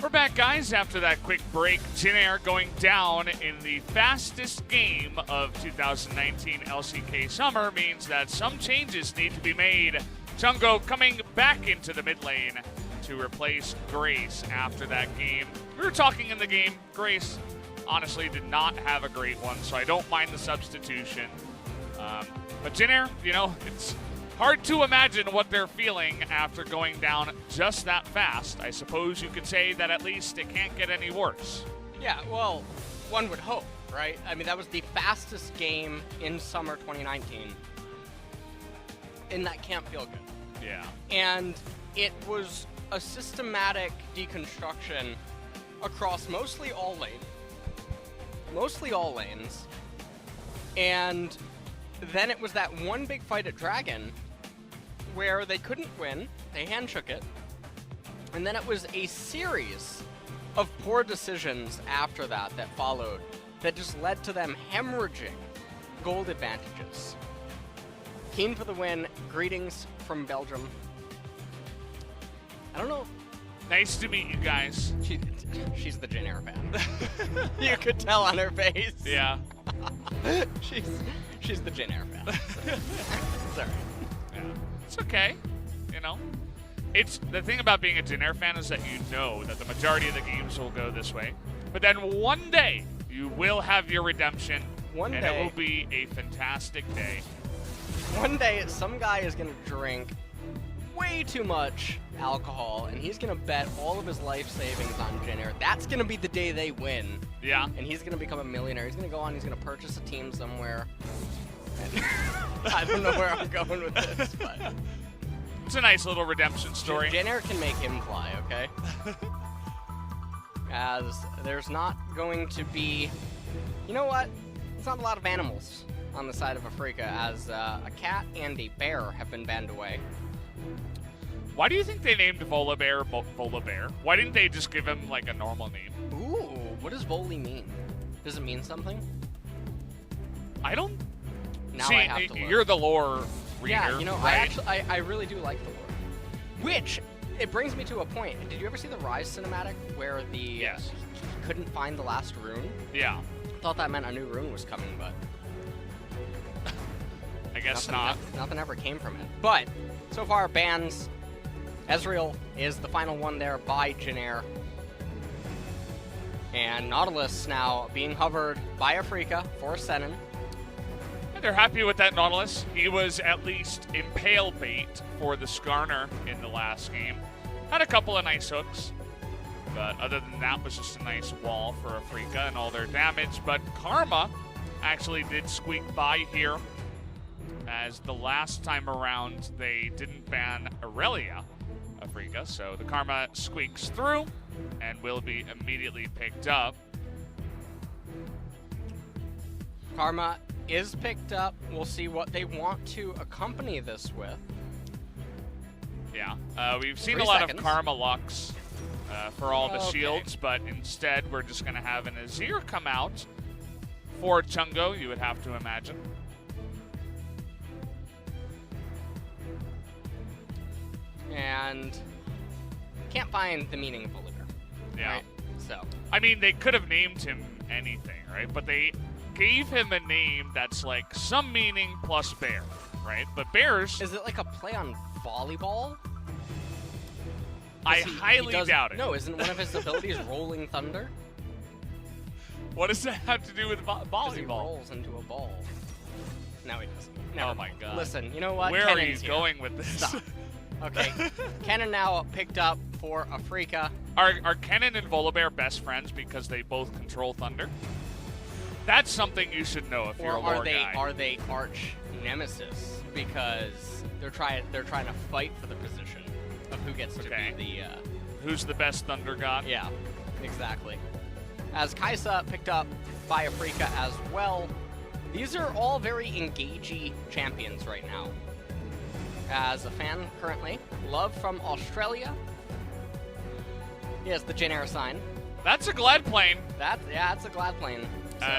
We're back, guys, after that quick break. Jin Air going down in the fastest game of 2019 LCK Summer means that some changes need to be made. Chungo coming back into the mid lane to replace Grace after that game. We were talking in the game. Grace honestly did not have a great one, so I don't mind the substitution. But Jin Air, you know, it's hard to imagine what they're feeling after going down just that fast. I suppose you could say that at least it can't get any worse. Yeah, well, one would hope, right? I mean, that was the fastest game in summer 2019. And that can't feel good. Yeah. And it was a systematic deconstruction across mostly all lanes. And then it was that one big fight at Dragon where they couldn't win, they handshook it, and then it was a series of poor decisions after that that followed that just led to them hemorrhaging gold advantages. Kiin for the win. Greetings from Belgium. I don't know. Nice to meet you guys. She's the Jin Air fan. You could tell on her face. Yeah. She's the Jin Air fan. Sorry. Yeah. It's okay, you know. It's the thing about being a Jin Air fan is that you know that the majority of the games will go this way, but then one day you will have your redemption, and it will be a fantastic day. One day, some guy is gonna drink way too much alcohol, and he's gonna bet all of his life savings on Jin Air. That's gonna be the day they win. Yeah. And he's gonna become a millionaire. He's gonna go on. He's gonna purchase a team somewhere. I don't know where I'm going with this, but it's a nice little redemption story. Jin Air can make him fly, okay? As there's not going to be, you know what? There's not a lot of animals on the side of Afreeca, as a cat and a bear have been banned away. Why do you think they named Volibear Volibear? Why didn't they just give him like a normal name? Ooh, what does Voli mean? Does it mean something? I don't. Now See, I have to look. You're the lore reader. Yeah, you know, right? I really do like the lore. Which, it brings me to a point. Did you ever see the Rise cinematic where the Yes. he couldn't find the last rune? Yeah. Thought that meant a new rune was coming, but I guess nothing ever came from it. But so far, bans. Ezreal is the final one there by Jin Air. And Nautilus now being hovered by Afreeca for Senan. They're happy with that Nautilus. He was at least impale bait for the Skarner in the last game. Had a couple of nice hooks, but other than that was just a nice wall for Afreeca and all their damage. But Karma actually did squeak by here, as the last time around they didn't ban Aurelia Afreeca, so the Karma squeaks through and will be immediately picked up. Karma is picked up. We'll see what they want to accompany this with. Yeah, we've seen 3 a lot seconds. of Karma Lux for all the shields, but instead we're just going to have an Azir come out for Chungo, you would have to imagine. And can't find the meaning of Volibear. Yeah. Right? So. I mean, they could have named him anything, right? But they gave him a name that's like some meaning plus bear, right? But bears... Is it like a play on volleyball? I highly doubt it. No, isn't one of his abilities Rolling Thunder? What does that have to do with volleyball? He rolls into a ball. No, he doesn't. Never Oh my mind. god. Listen, you know what? Where are you Kennen's here. going with this? Stop. Okay, Kennen now picked up for Afreeca. Are Kennen and Volibear best friends because they both control thunder? That's something you should know if you're a lore guy. Are they arch nemesis because they're trying to fight for the position of who gets to be the who's the best thunder god? Yeah, exactly. As Xayah picked up by Afreeca as well. These are all very engagey champions right now. As a fan currently, Love from Australia. He has the Jin Air sign. That's a glad plane. That's a glad plane.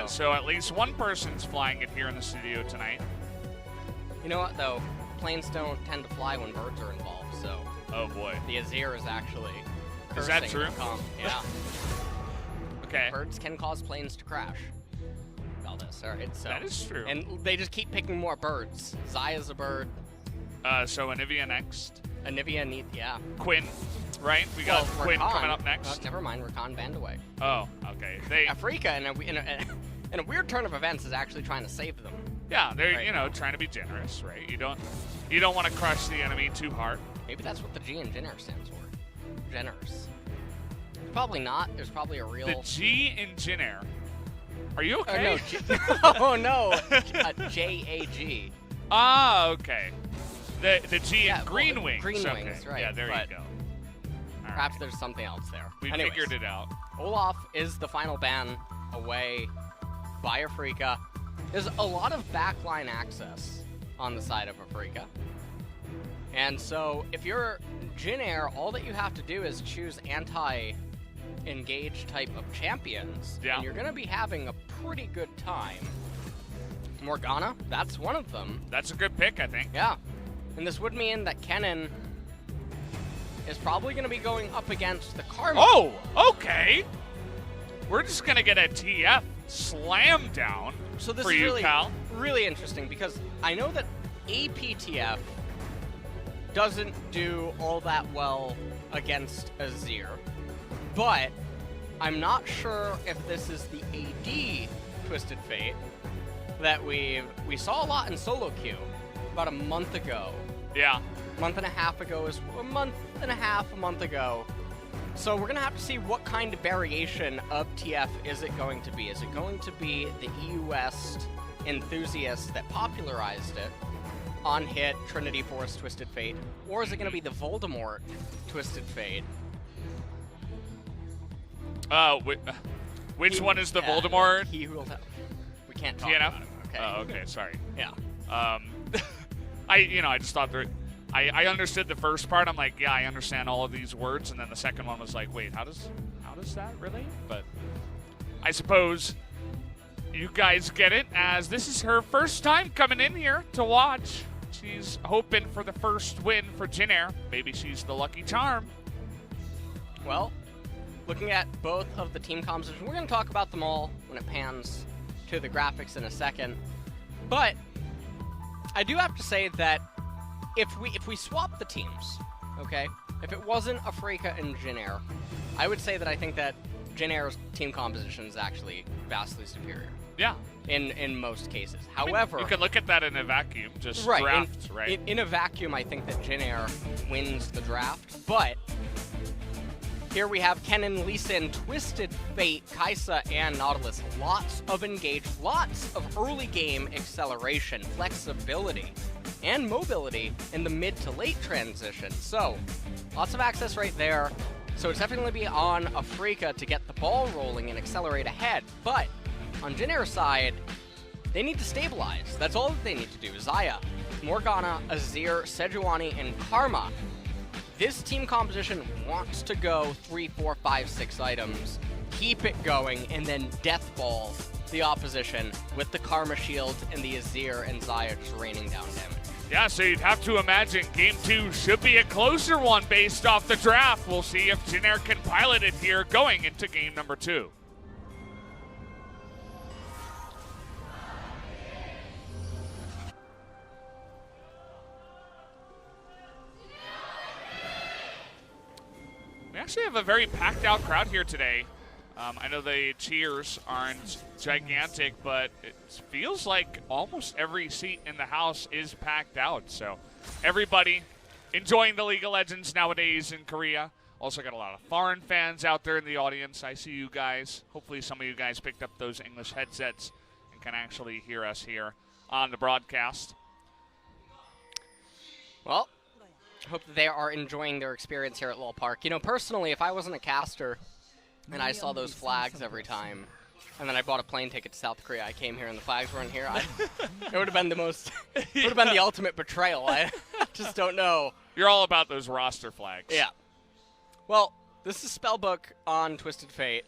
So at least one person's flying it here in the studio tonight. You know what though? Planes don't tend to fly when birds are involved, so. Oh boy. The Azir is actually cursing. Is that true? Yeah. Okay. Birds can cause planes to crash. All this, all right. So That is true. And they just keep picking more birds. Xayah's a bird. So Anivia next. Anivia yeah. Quinn, right? We got Quinn Rakan. coming up next. Never mind, Rakan banned away. Oh, okay. Afreeca, in a weird turn of events, is actually trying to save them. Yeah, they're Right. trying to be generous, right? You don't want to crush the enemy too hard. Maybe that's what the G in Jin Air stands for. Generous. Probably not. There's probably a real. The G in Jin Air. Are you okay? No, oh no, JAG. Ah, okay. The G in Well, Greenwings. Greenwings, okay. right. Yeah, there but you go. Perhaps there's something else there. We Anyways, figured it out. Olaf is the final ban away by Afreeca. There's a lot of backline access on the side of Afreeca. And so if you're Jin Air, all that you have to do is choose anti-engage type of champions. Yeah. And you're going to be having a pretty good time. Morgana, that's one of them. That's a good pick, I think. Yeah. And this would mean that Kennen is probably going to be going up against the Karma. Oh, okay. We're just going to get a TF slam down So this for is you, really, Cal. really interesting because I know that APTF doesn't do all that well against Azir, but I'm not sure if this is the AD Twisted Fate that we saw a lot in solo queue about a month ago. Yeah. A month and a half ago. So we're going to have to see what kind of variation of TF is it going to be. Is it going to be the EU West enthusiasts that popularized it on hit Trinity Force Twisted Fate, or is it going to be the Voldemort Twisted Fate? Which one is the Voldemort? He who will tell. We can't talk TNF? about it. Okay. Oh, okay, sorry. Yeah. I just thought that I understood the first part. I'm like, yeah, I understand all of these words, and then the second one was like, wait, how does that relate? But I suppose you guys get it, as this is her first time coming in here to watch. She's hoping for the first win for Jin Air. Maybe she's the lucky charm. Well, looking at both of the team compositions, we're going to talk about them all when it pans to the graphics in a second. But I do have to say that if we swap the teams, okay, if it wasn't Afreeca and Jin Air, I would say that I think that Jin Air's team composition is actually vastly superior. Yeah. In most cases. However, you can look at that in a vacuum, just right, draft, right? In a vacuum, I think that Jin Air wins the draft, but here we have Kennen, Lee Sin, Twisted Fate, Xayah, and Nautilus. Lots of engage, lots of early game acceleration, flexibility, and mobility in the mid to late transition. So, lots of access right there. So it's definitely be on Afreeca to get the ball rolling and accelerate ahead. But on Jin Air's side, they need to stabilize. That's all that they need to do. Xayah, Morgana, Azir, Sejuani, and Karma. This team composition wants to go 3, 4, 5, 6 items, keep it going, and then deathball the opposition with the Karma shield and the Azir and Xayah just raining down damage. Yeah, so you'd have to imagine Game 2 should be a closer one based off the draft. We'll see if Jin Air can pilot it here going into game number 2. We actually have a very packed out crowd here today. I know the cheers aren't gigantic, but it feels like almost every seat in the house is packed out. So everybody enjoying the League of Legends nowadays in Korea. Also got a lot of foreign fans out there in the audience. I see you guys. Hopefully some of you guys picked up those English headsets and can actually hear us here on the broadcast. Well, I hope that they are enjoying their experience here at Lowell Park. You know, personally, if I wasn't a caster and I saw those flags every time, and then I bought a plane ticket to South Korea, I came here and the flags weren't here, it would have been the most, it would have been the ultimate betrayal. I just don't know. You're all about those roster flags. Yeah. Well, this is Spellbook on Twisted Fate,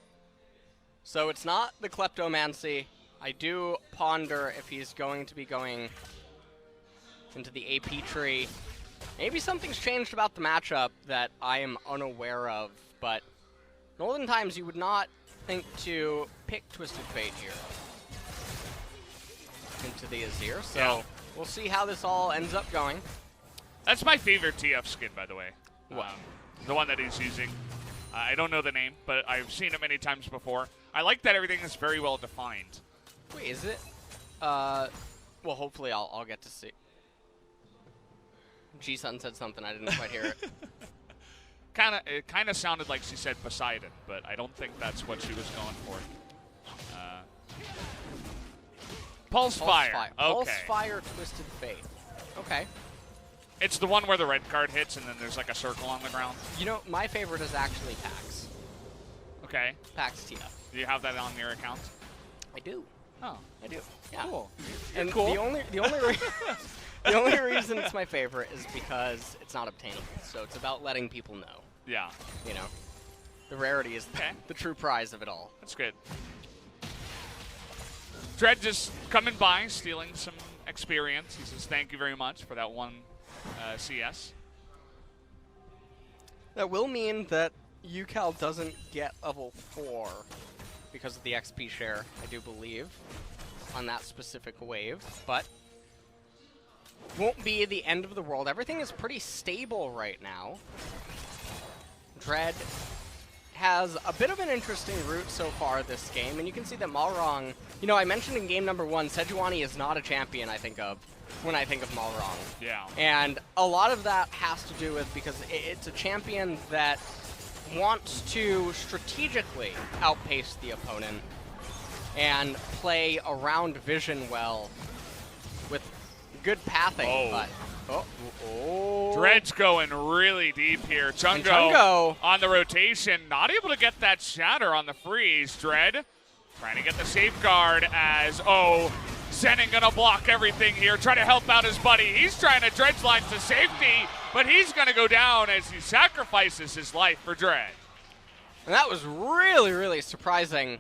so it's not the Kleptomancy. I do ponder if he's going to be going into the AP tree. Maybe something's changed about the matchup that I am unaware of, but in olden times you would not think to pick Twisted Fate here into the Azir, so Yeah. we'll see how this all ends up going. That's my favorite TF skin, by the way. What? The one that he's using. I don't know the name, but I've seen it many times before. I like that everything is very well defined. Wait, is it? Well, hopefully I'll get to see. G-Sun said something, I didn't quite hear it. It kind of sounded like she said Poseidon, but I don't think that's what she was going for. Pulse Fire. Okay. Pulse Fire Twisted Fate. Okay. It's the one where the red card hits and then there's like a circle on the ground. You know, my favorite is actually PAX. Okay. PAX TF. Do you have that on your account? I do. Oh, I do. Yeah. cool. And cool. the only the only reason it's my favorite is because it's not obtainable. So it's about letting people know. Yeah. You know, the rarity is the true prize of it all. That's good. Dread just coming by, stealing some experience. He says thank you very much for that one CS. That will mean that Ucal doesn't get level 4 because of the XP share, I do believe, on that specific wave, but won't be the end of the world. Everything is pretty stable right now. Dread has a bit of an interesting route so far this game, and you can see that Malrang, you know, I mentioned in game number 1, Sejuani is not a champion I think of when I think of Malrang. Yeah. And a lot of that has to do with because it's a champion that wants to strategically outpace the opponent and play around vision well with good pathing. Dread's going really deep here. Chungo on the rotation, not able to get that shatter on the freeze. Dread trying to get the safeguard as, Senan gonna block everything here, try to help out his buddy. He's trying to dredge line to safety, but he's gonna go down as he sacrifices his life for Dread. And that was really, really surprising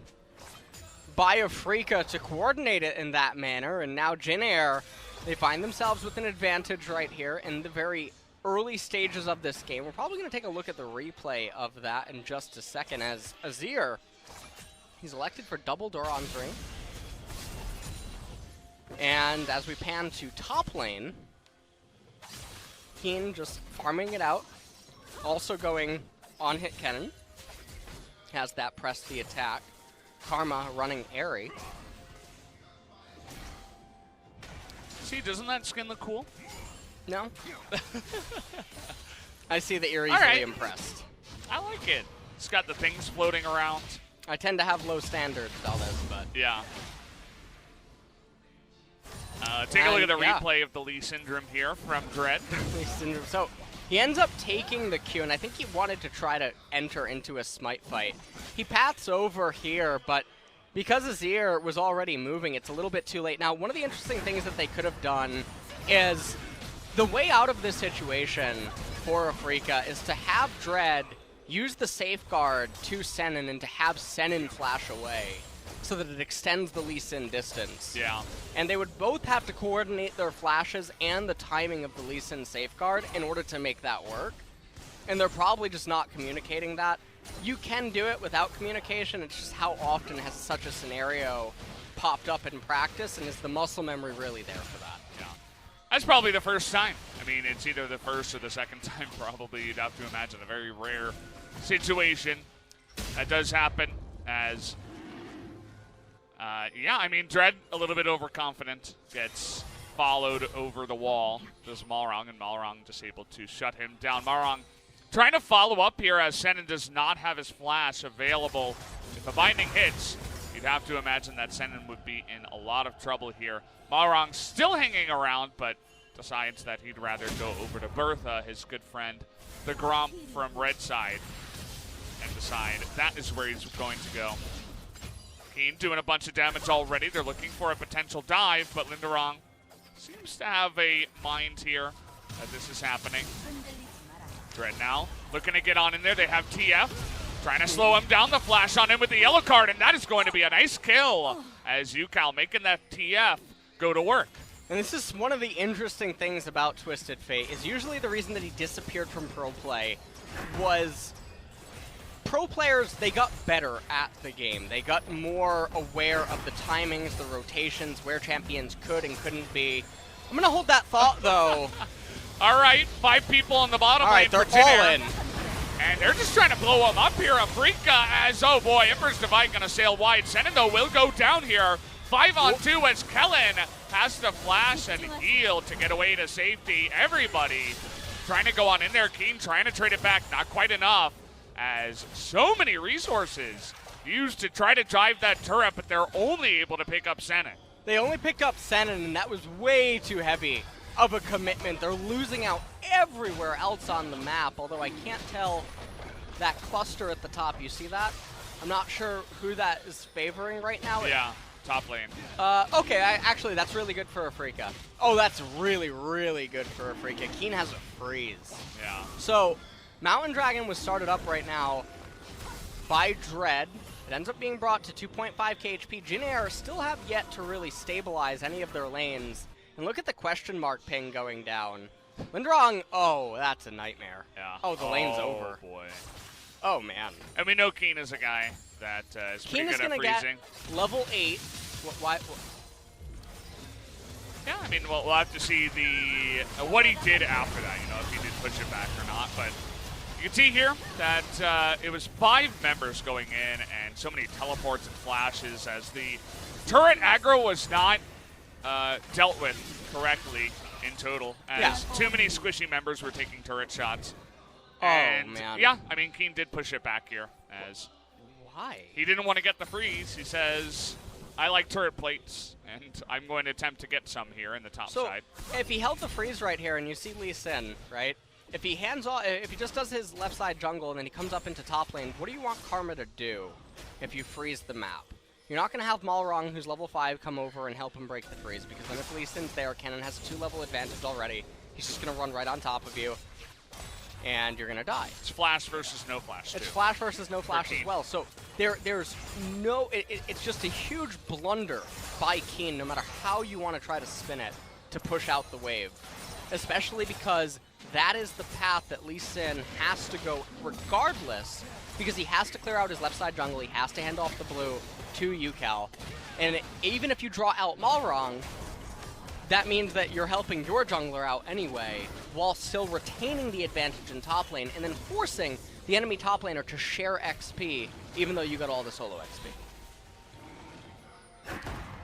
by Afreeca to coordinate it in that manner, and now Jin Air, they find themselves with an advantage right here in the very early stages of this game. We're probably going to take a look at the replay of that in just a second as Azir, he's elected for double door on 3. And as we pan to top lane, Kiin just farming it out, also going on hit Kennen, has that press the attack. Karma running Airy. See, doesn't that skin look cool? No. I see that you're All easily right. impressed. I like it. It's got the things floating around. I tend to have low standards with all this, but Yeah. Take a look at the yeah. replay of the Lee Syndrome here from Dread. So he ends up taking the Q, and I think he wanted to try to enter into a smite fight. He paths over here, but because Azir was already moving, it's a little bit too late. Now, one of the interesting things that they could have done is the way out of this situation for Afreeca is to have Dread use the safeguard to Senan and to have Senan flash away so that it extends the Lee Sin distance. Yeah. And they would both have to coordinate their flashes and the timing of the Lee Sin safeguard in order to make that work. And they're probably just not communicating that. You can do it without communication, it's just how often has such a scenario popped up in practice, and is the muscle memory really there for that? Yeah. That's probably the first time. I mean, it's either the first or the second time probably. You'd have to imagine a very rare situation. That does happen as... yeah, I mean, Dread, a little bit overconfident, gets followed over the wall. Does Malrang, and Malrang just able to shut him down. Malrang trying to follow up here as Senan does not have his flash available. If a binding hits, you'd have to imagine that Senan would be in a lot of trouble here. Malrang still hanging around, but decides that he'd rather go over to Bertha, his good friend, the Gromp from Red Side, and decide that is where he's going to go. Kiin doing a bunch of damage already. They're looking for a potential dive, but Lindarang seems to have a mind here that this is happening. Dread now looking to get on in there. They have TF trying to slow him down. The flash on him with the yellow card, and that is going to be a nice kill as Ucal making that TF go to work. And this is one of the interesting things about Twisted Fate, is usually the reason that he disappeared from pro play was pro players, they got better at the game. They got more aware of the timings, the rotations, where champions could and couldn't be. I'm going to hold that thought, though. All right, 5 people on the bottom All lane right, they're for Jin all Air. in. And they're just trying to blow him up here. Afreeca as, oh boy, Emperor's Divide going to sail wide. Senan, though, will go down here. 5-on-2 as Kellin has to flash and heal to get away to safety. Everybody trying to go on in there. Kiin trying to trade it back, not quite enough, as so many resources used to try to drive that turret, but they're only able to pick up Senan. They only picked up Senan, and that was way too heavy of a commitment. They're losing out everywhere else on the map, although I can't tell that cluster at the top. You see that? I'm not sure who that is favoring right now. Yeah, top lane. Okay, actually, that's really good for Afreeca. Oh, that's really, really good for Afreeca. Kiin has a freeze. Yeah. So, Mountain Dragon was started up right now by Dread. It ends up being brought to 2.5k HP. Jin Air still have yet to really stabilize any of their lanes. And look at the question mark ping going down. Lindarang, oh, that's a nightmare. Yeah. Oh, the lane's over. Oh, boy. Oh, man. And we know Kiin is a guy that is pretty good at freezing. Kiin is going to get level 8. Why? Yeah, I mean, we'll have to see the what he did after that, you know, if he did push it back or not. But you can see here that it was 5 members going in and so many teleports and flashes as the turret aggro was not dealt with correctly in total, as too many squishy members were taking turret shots. And man. Yeah, I mean, Kiin did push it back here, as why? He didn't want to get the freeze. He says, I like turret plates, and I'm going to attempt to get some here in the top side. If he held the freeze right here, and you see Lee Sin, right? If he hands off, if he just does his left side jungle, and then he comes up into top lane, what do you want Karma to do if you freeze the map? You're not going to have Malrang, who's level 5, come over and help him break the freeze, because then if Lee Sin's there, Kennen has a 2-level advantage already. He's just going to run right on top of you, and you're going to die. It's flash versus no flash, too. It's flash versus no flash as well. So there's no, it's just a huge blunder by Kiin, no matter how you want to try to spin it, to push out the wave. Especially because that is the path that Lee Sin has to go regardless, because he has to clear out his left side jungle, he has to hand off the blue to Ucal. And even if you draw out Malrang, that means that you're helping your jungler out anyway, while still retaining the advantage in top lane, and then forcing the enemy top laner to share XP, even though you got all the solo XP.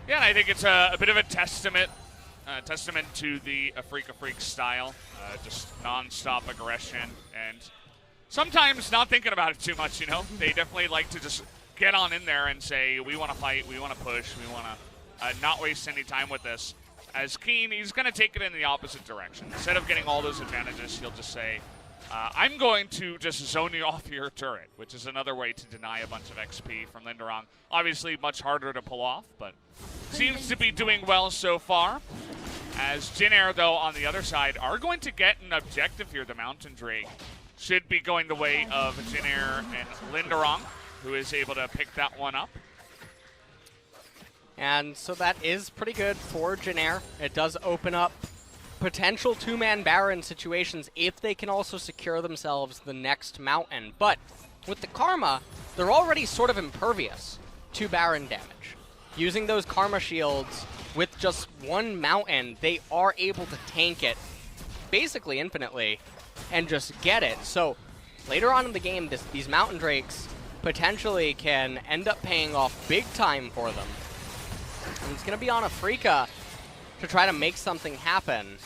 Yeah, and I think it's a bit of a testament to the Afreeca Freecs style, just non-stop aggression, and sometimes not thinking about it too much, you know? They definitely like to just get on in there and say, we want to fight, we want to push, we want to not waste any time with this. As Kiin, he's going to take it in the opposite direction. Instead of getting all those advantages, he'll just say, I'm going to just zone you off your turret, which is another way to deny a bunch of XP from Lindarang. Obviously, much harder to pull off, but seems to be doing well so far. As Jin Air, though, on the other side, are going to get an objective here. The Mountain Drake should be going the way of Jin Air and Lindarang, who is able to pick that one up. And so that is pretty good for Jin Air. It does open up potential 2-man Baron situations if they can also secure themselves the next mountain. But with the Karma, they're already sort of impervious to Baron damage. Using those Karma shields with just one mountain, they are able to tank it basically infinitely and just get it. So later on in the game, these Mountain Drakes potentially can end up paying off big time for them. And it's going to be on Afreeca to try to make something happen.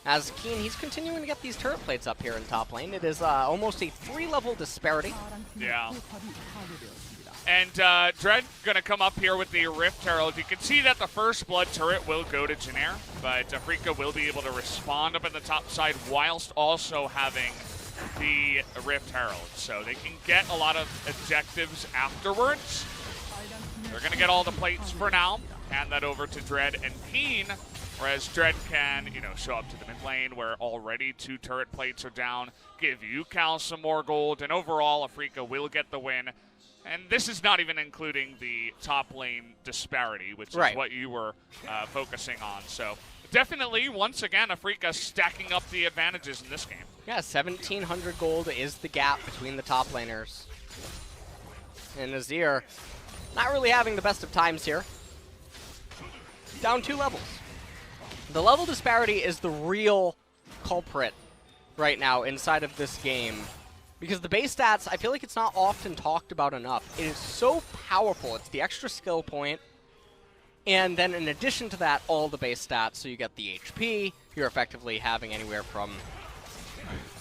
As Kiin, he's continuing to get these turret plates up here in top lane. It is almost a 3-level disparity. Yeah. And Dread going to come up here with the Rift Herald. You can see that the first blood turret will go to Jin Air, but Afreeca will be able to respond up in the top side whilst also having the Rift Herald. So they can get a lot of objectives afterwards. They're going to get all the plates for now, hand that over to Dread and Kiin, whereas Dread can, you know, show up to the mid lane where already 2 turret plates are down, give Ucal some more gold, and overall Afreeca will get the win. And this is not even including the top lane disparity, which is what you were focusing on. So definitely, once again, Afreeca stacking up the advantages in this game. Yeah, 1,700 gold is the gap between the top laners. And Azir not really having the best of times here. Down 2 levels. The level disparity is the real culprit right now inside of this game. Because the base stats, I feel like it's not often talked about enough. It is so powerful. It's the extra skill point. And then in addition to that, all the base stats. So you get the HP. You're effectively having anywhere from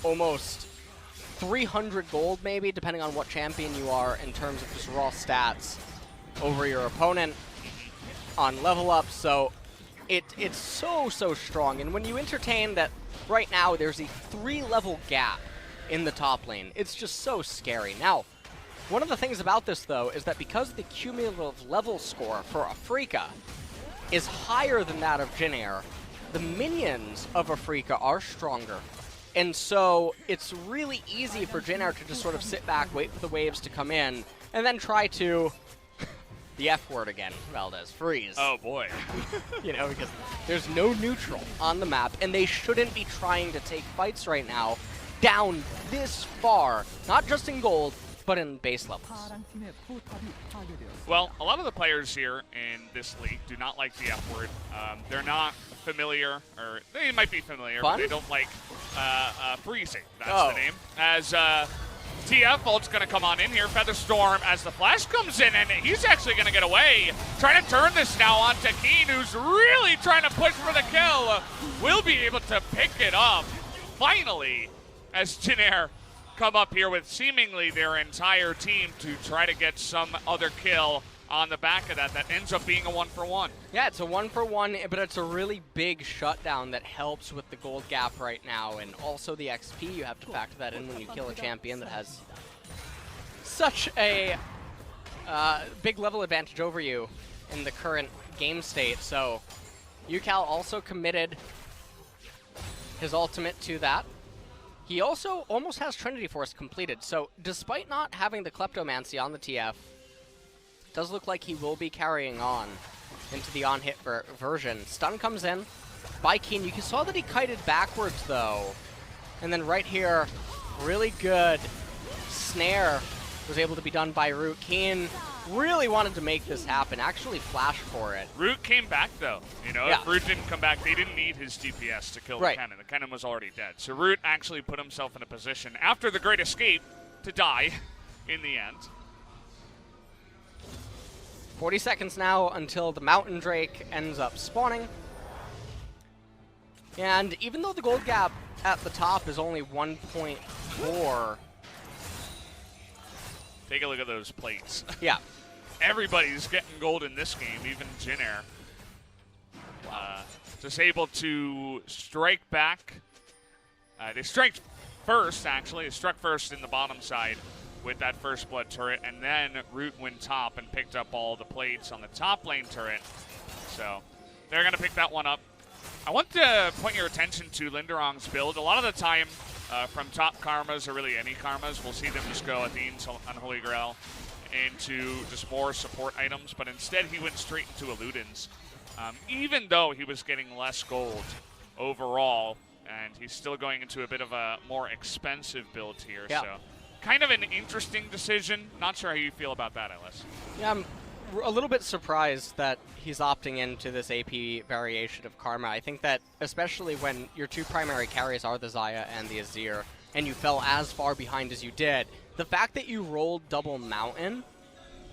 almost 300 gold maybe, depending on what champion you are in terms of just raw stats over your opponent on level up. So it's so strong. And when you entertain that right now there's a 3-level gap in the top lane, it's just so scary. Now, one of the things about this though is that because the cumulative level score for Afreeca is higher than that of Jin Air, the minions of Afreeca are stronger. And so it's really easy for Jin Air to just sort of sit back, wait for the waves to come in, and then try to the F word again, Valdez, freeze. Oh boy. You know, because there's no neutral on the map, and they shouldn't be trying to take fights right now down this far, not just in gold, but in base levels. Well, a lot of the players here in this league do not like the F word. They're not familiar, or they might be familiar, but they don't like freezing. That's the name. As TF ult's going to come on in here. Featherstorm as the flash comes in, and he's actually going to get away. Trying to turn this now on to Kiin, who's really trying to push for the kill. Will be able to pick it up, finally, as Jin Air come up here with seemingly their entire team to try to get some other kill on the back of that. That ends up being a 1-for-1. Yeah, it's a 1-for-1, but it's a really big shutdown that helps with the gold gap right now, and also the XP. You have to factor that in when you kill a champion that has such a big level advantage over you in the current game state. So Ucal also committed his ultimate to that. He also almost has Trinity Force completed, so despite not having the Kleptomancy on the TF, it does look like he will be carrying on into the on-hit version. Stun comes in by Kiin. You saw that he kited backwards, though. And then right here, really good snare was able to be done by Root. Kiin really wanted to make this happen, actually flashed for it. Root came back, though. You know, if Root didn't come back, they didn't need his DPS to kill the Kennen. The Kennen was already dead. So Root actually put himself in a position, after the Great Escape, to die in the end. 40 seconds now until the Mountain Drake ends up spawning. And even though the gold gap at the top is only 1.4... Take a look at those plates. Yeah. Everybody's getting gold in this game, even Jin Air. Just able to strike back. They struck first, actually. They struck first in the bottom side with that first blood turret, and then Root went top and picked up all the plates on the top lane turret. So they're going to pick that one up. I want to point your attention to Lindarang's build. A lot of the time, from top karmas or really any karmas, we'll see them just go Athene's Unholy Grail into just more support items, but instead he went straight into Illudens. Even though he was getting less gold overall, and he's still going into a bit of a more expensive build here. Yeah. So kind of an interesting decision. Not sure how you feel about that, Ellis. Yeah, I'm a little bit surprised that he's opting into this AP variation of Karma. I think that especially when your two primary carries are the Xayah and the Azir, and you fell as far behind as you did, the fact that you rolled double Mountain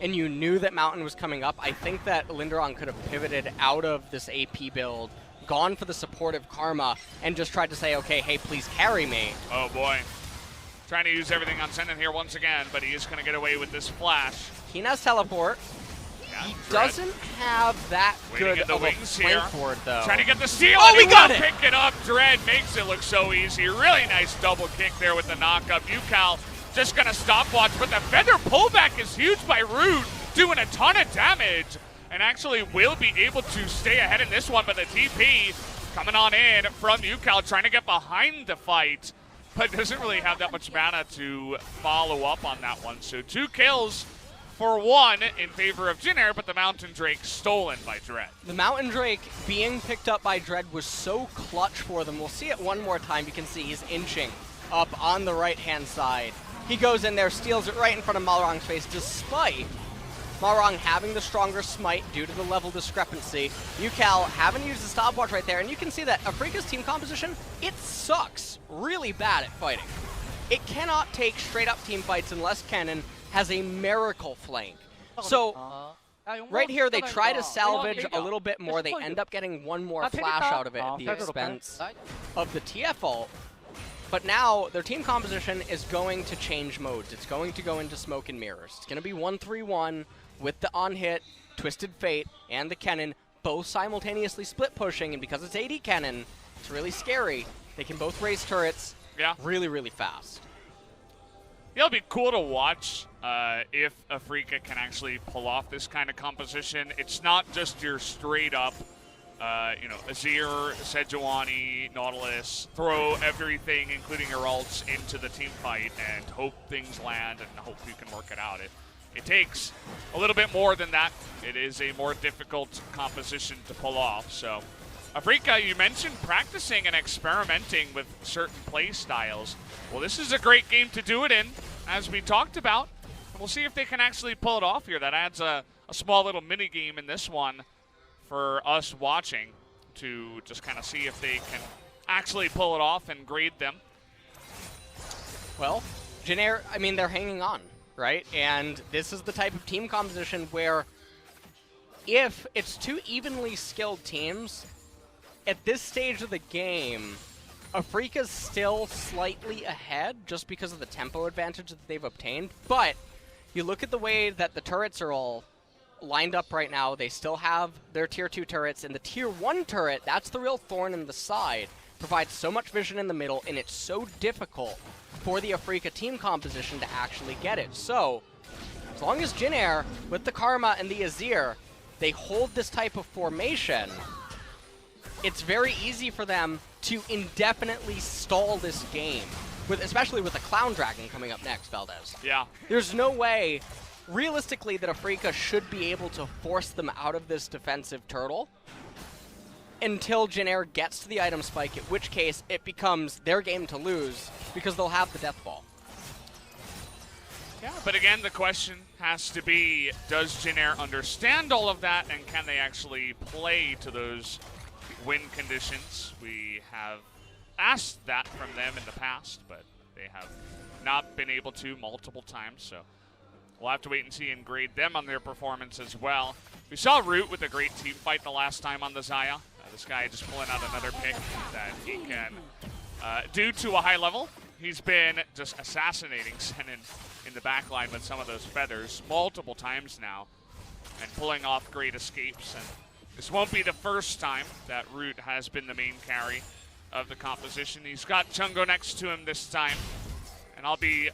and you knew that Mountain was coming up, I think that Lindarang could have pivoted out of this AP build, gone for the supportive Karma, and just tried to say, okay, hey, please carry me. Oh boy. Trying to use everything on Senan here once again, but he is going to get away with this flash. Kiin has teleport. He doesn't have that good of a flank forward, though. Trying to get the steal. Oh, we got it! Pick it up. Dread makes it look so easy. Really nice double kick there with the knockup. Ucal just going to stopwatch, but the feather pullback is huge by Root, doing a ton of damage, and actually will be able to stay ahead in this one, but the TP coming on in from Ucal, trying to get behind the fight, but doesn't really have that much mana to follow up on that one. So 2 kills for 1 in favor of Jin Air, but the Mountain Drake stolen by Dread. The Mountain Drake being picked up by Dread was so clutch for them. We'll see it one more time. You can see he's inching up on the right-hand side. He goes in there, steals it right in front of Malrang's face, despite Malrang having the stronger smite due to the level discrepancy. Ucal having used the stopwatch right there, and you can see that Afreeca's team composition, it sucks really bad at fighting. It cannot take straight up team fights unless Kennen has a miracle flank. So right here they try to salvage a little bit more. They end up getting one more flash out of it at the expense of the TF ult. But now their team composition is going to change modes. It's going to go into smoke and mirrors. It's going to be 1-3-1 with the on-hit, Twisted Fate, and the Kennen both simultaneously split pushing, and because it's AD Kennen, it's really scary. They can both raise turrets really, really fast. It'll be cool to watch if Afreeca can actually pull off this kind of composition. It's not just your straight up, you know, Azir, Sejuani, Nautilus, throw everything, including your ults, into the team fight and hope things land and hope you can work it out. It takes a little bit more than that. It is a more difficult composition to pull off. So, Afreeca, you mentioned practicing and experimenting with certain play styles. Well, this is a great game to do it in, as we talked about. We'll see if they can actually pull it off here. That adds a small little mini game in this one for us watching to just kind of see if they can actually pull it off and grade them. Well, Jin Air, I mean, they're hanging on, right? And this is the type of team composition where if it's two evenly skilled teams, at this stage of the game, Afreeca's still slightly ahead just because of the tempo advantage that they've obtained. But you look at the way that the turrets are all lined up right now. They still have their tier 2 turrets, and the tier 1 turret, that's the real thorn in the side, provides so much vision in the middle, and it's so difficult for the Afreeca team composition to actually get it. So as long as Jin Air, with the Karma and the Azir, they hold this type of formation, it's very easy for them to indefinitely stall this game, especially with the Clown Dragon coming up next, Valdez. Yeah. There's no way, realistically, that Afreeca should be able to force them out of this defensive turtle until Jin Air gets to the item spike, at which case it becomes their game to lose because they'll have the death ball. Yeah, but again, the question has to be, does Jin Air understand all of that, and can they actually play to those win conditions? We have asked that from them in the past, but they have not been able to multiple times, so we'll have to wait and see and grade them on their performance as well. We saw Root with a great team fight the last time on the Xayah. This guy just pulling out another pick that he can do to a high level. He's been just assassinating Senan in the back line with some of those feathers multiple times now and pulling off great escapes. And this won't be the first time that Root has been the main carry of the composition. He's got Chungo next to him this time, and I'll be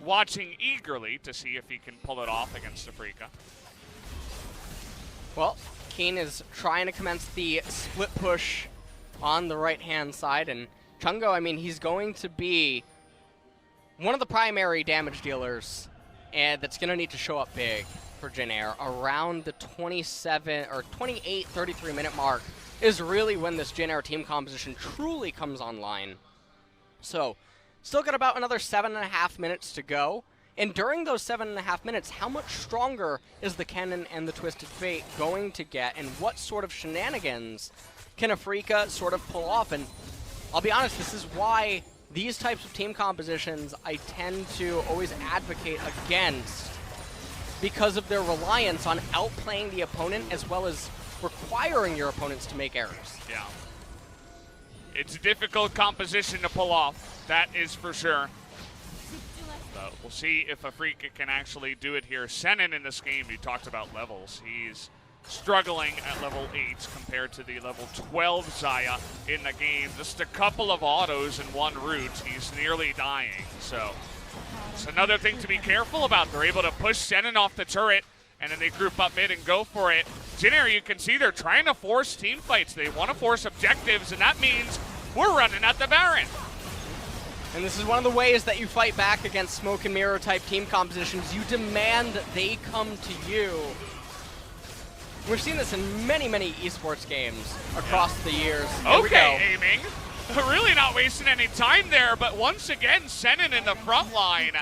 watching eagerly to see if he can pull it off against Afreeca. Well, Kiin is trying to commence the split push on the right-hand side, and Chungo, I mean, he's going to be one of the primary damage dealers, and that's going to need to show up big for Jin Air. Around the 27 or 28, 33-minute mark is really when this Jin Air team composition truly comes online. So, still got about another 7.5 minutes to go. And during those 7.5 minutes, how much stronger is the Kennen and the Twisted Fate going to get, and what sort of shenanigans can Afreeca sort of pull off? And I'll be honest, this is why these types of team compositions I tend to always advocate against, because of their reliance on outplaying the opponent as well as requiring your opponents to make errors. Yeah. It's a difficult composition to pull off, that is for sure. But we'll see if Afreeca can actually do it here. Senan in this game, you talked about levels. He's struggling at level 8 compared to the level 12 Xayah in the game. Just a couple of autos and one root. He's nearly dying. So it's another thing to be careful about. They're able to push Senan off the turret, and then they group up mid and go for it. Jin Air, you can see they're trying to force team fights. They want to force objectives, and that means we're running at the Baron. And this is one of the ways that you fight back against smoke and mirror type team compositions. You demand that they come to you. We've seen this in many, many esports games across the years. Okay, aiming. Really not wasting any time there, but once again, Senan in the front line.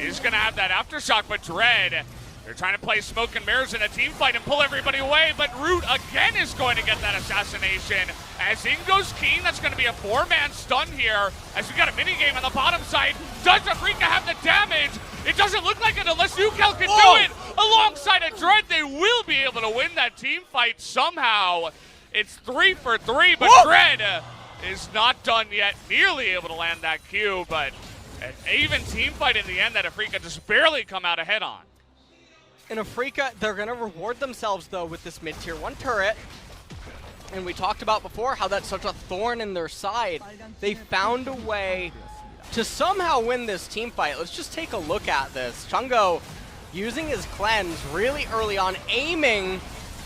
is going to have that aftershock, but Dread, they're trying to play smoke and mirrors in a team fight and pull everybody away, but Root again is going to get that assassination. As in goes Kiin, that's going to be a 4-man stun here, as we got a minigame on the bottom side. Does Afreeca have the damage? It doesn't look like it unless Ucal can do it. Alongside of Dread, they will be able to win that team fight somehow. It's 3 for 3, but Dread is not done yet, nearly able to land that Q, but an even team fight in the end that Afreeca just barely come out ahead on. In Afreeca, they're going to reward themselves, though, with this mid-tier 1 turret. And we talked about before how that's such a thorn in their side. They found a way to somehow win this team fight. Let's just take a look at this. Chungo using his cleanse really early on, aiming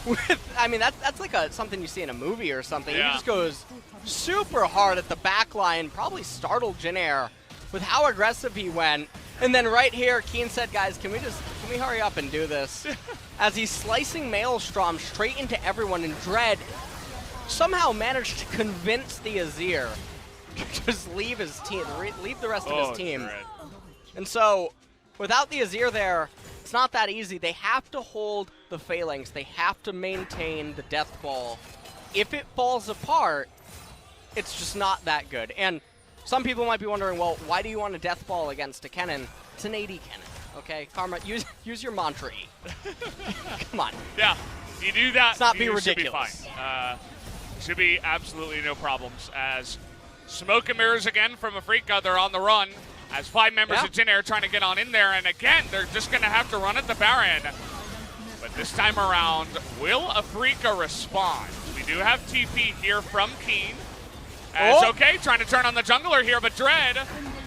with, I mean, that's like something you see in a movie or something. Yeah. He just goes super hard at the back line, probably startled Jin Air with how aggressive he went. And then right here, Kiin said, guys, can we hurry up and do this? As he's slicing Maelstrom straight into everyone, and Dread somehow managed to convince the Azir to just leave his team, leave the rest of his team. Dread. And so, without the Azir there, it's not that easy. They have to hold the Phalanx. They have to maintain the Death Ball. If it falls apart, it's just not that good. And some people might be wondering, well, why do you want a Death Ball against a Kennen? It's an AD Kennen, okay? Karma, use your mantra E. Come on. Yeah, you do that. Let's not be you ridiculous. Should be fine. Should be absolutely no problems. As smoke and mirrors again from Afreeca, they're on the run. As 5 members of Jin Air trying to get on in there, and again, they're just going to have to run at the Baron. But this time around, will Afreeca respond? We do have TP here from Kiin. It's okay, trying to turn on the jungler here, but Dread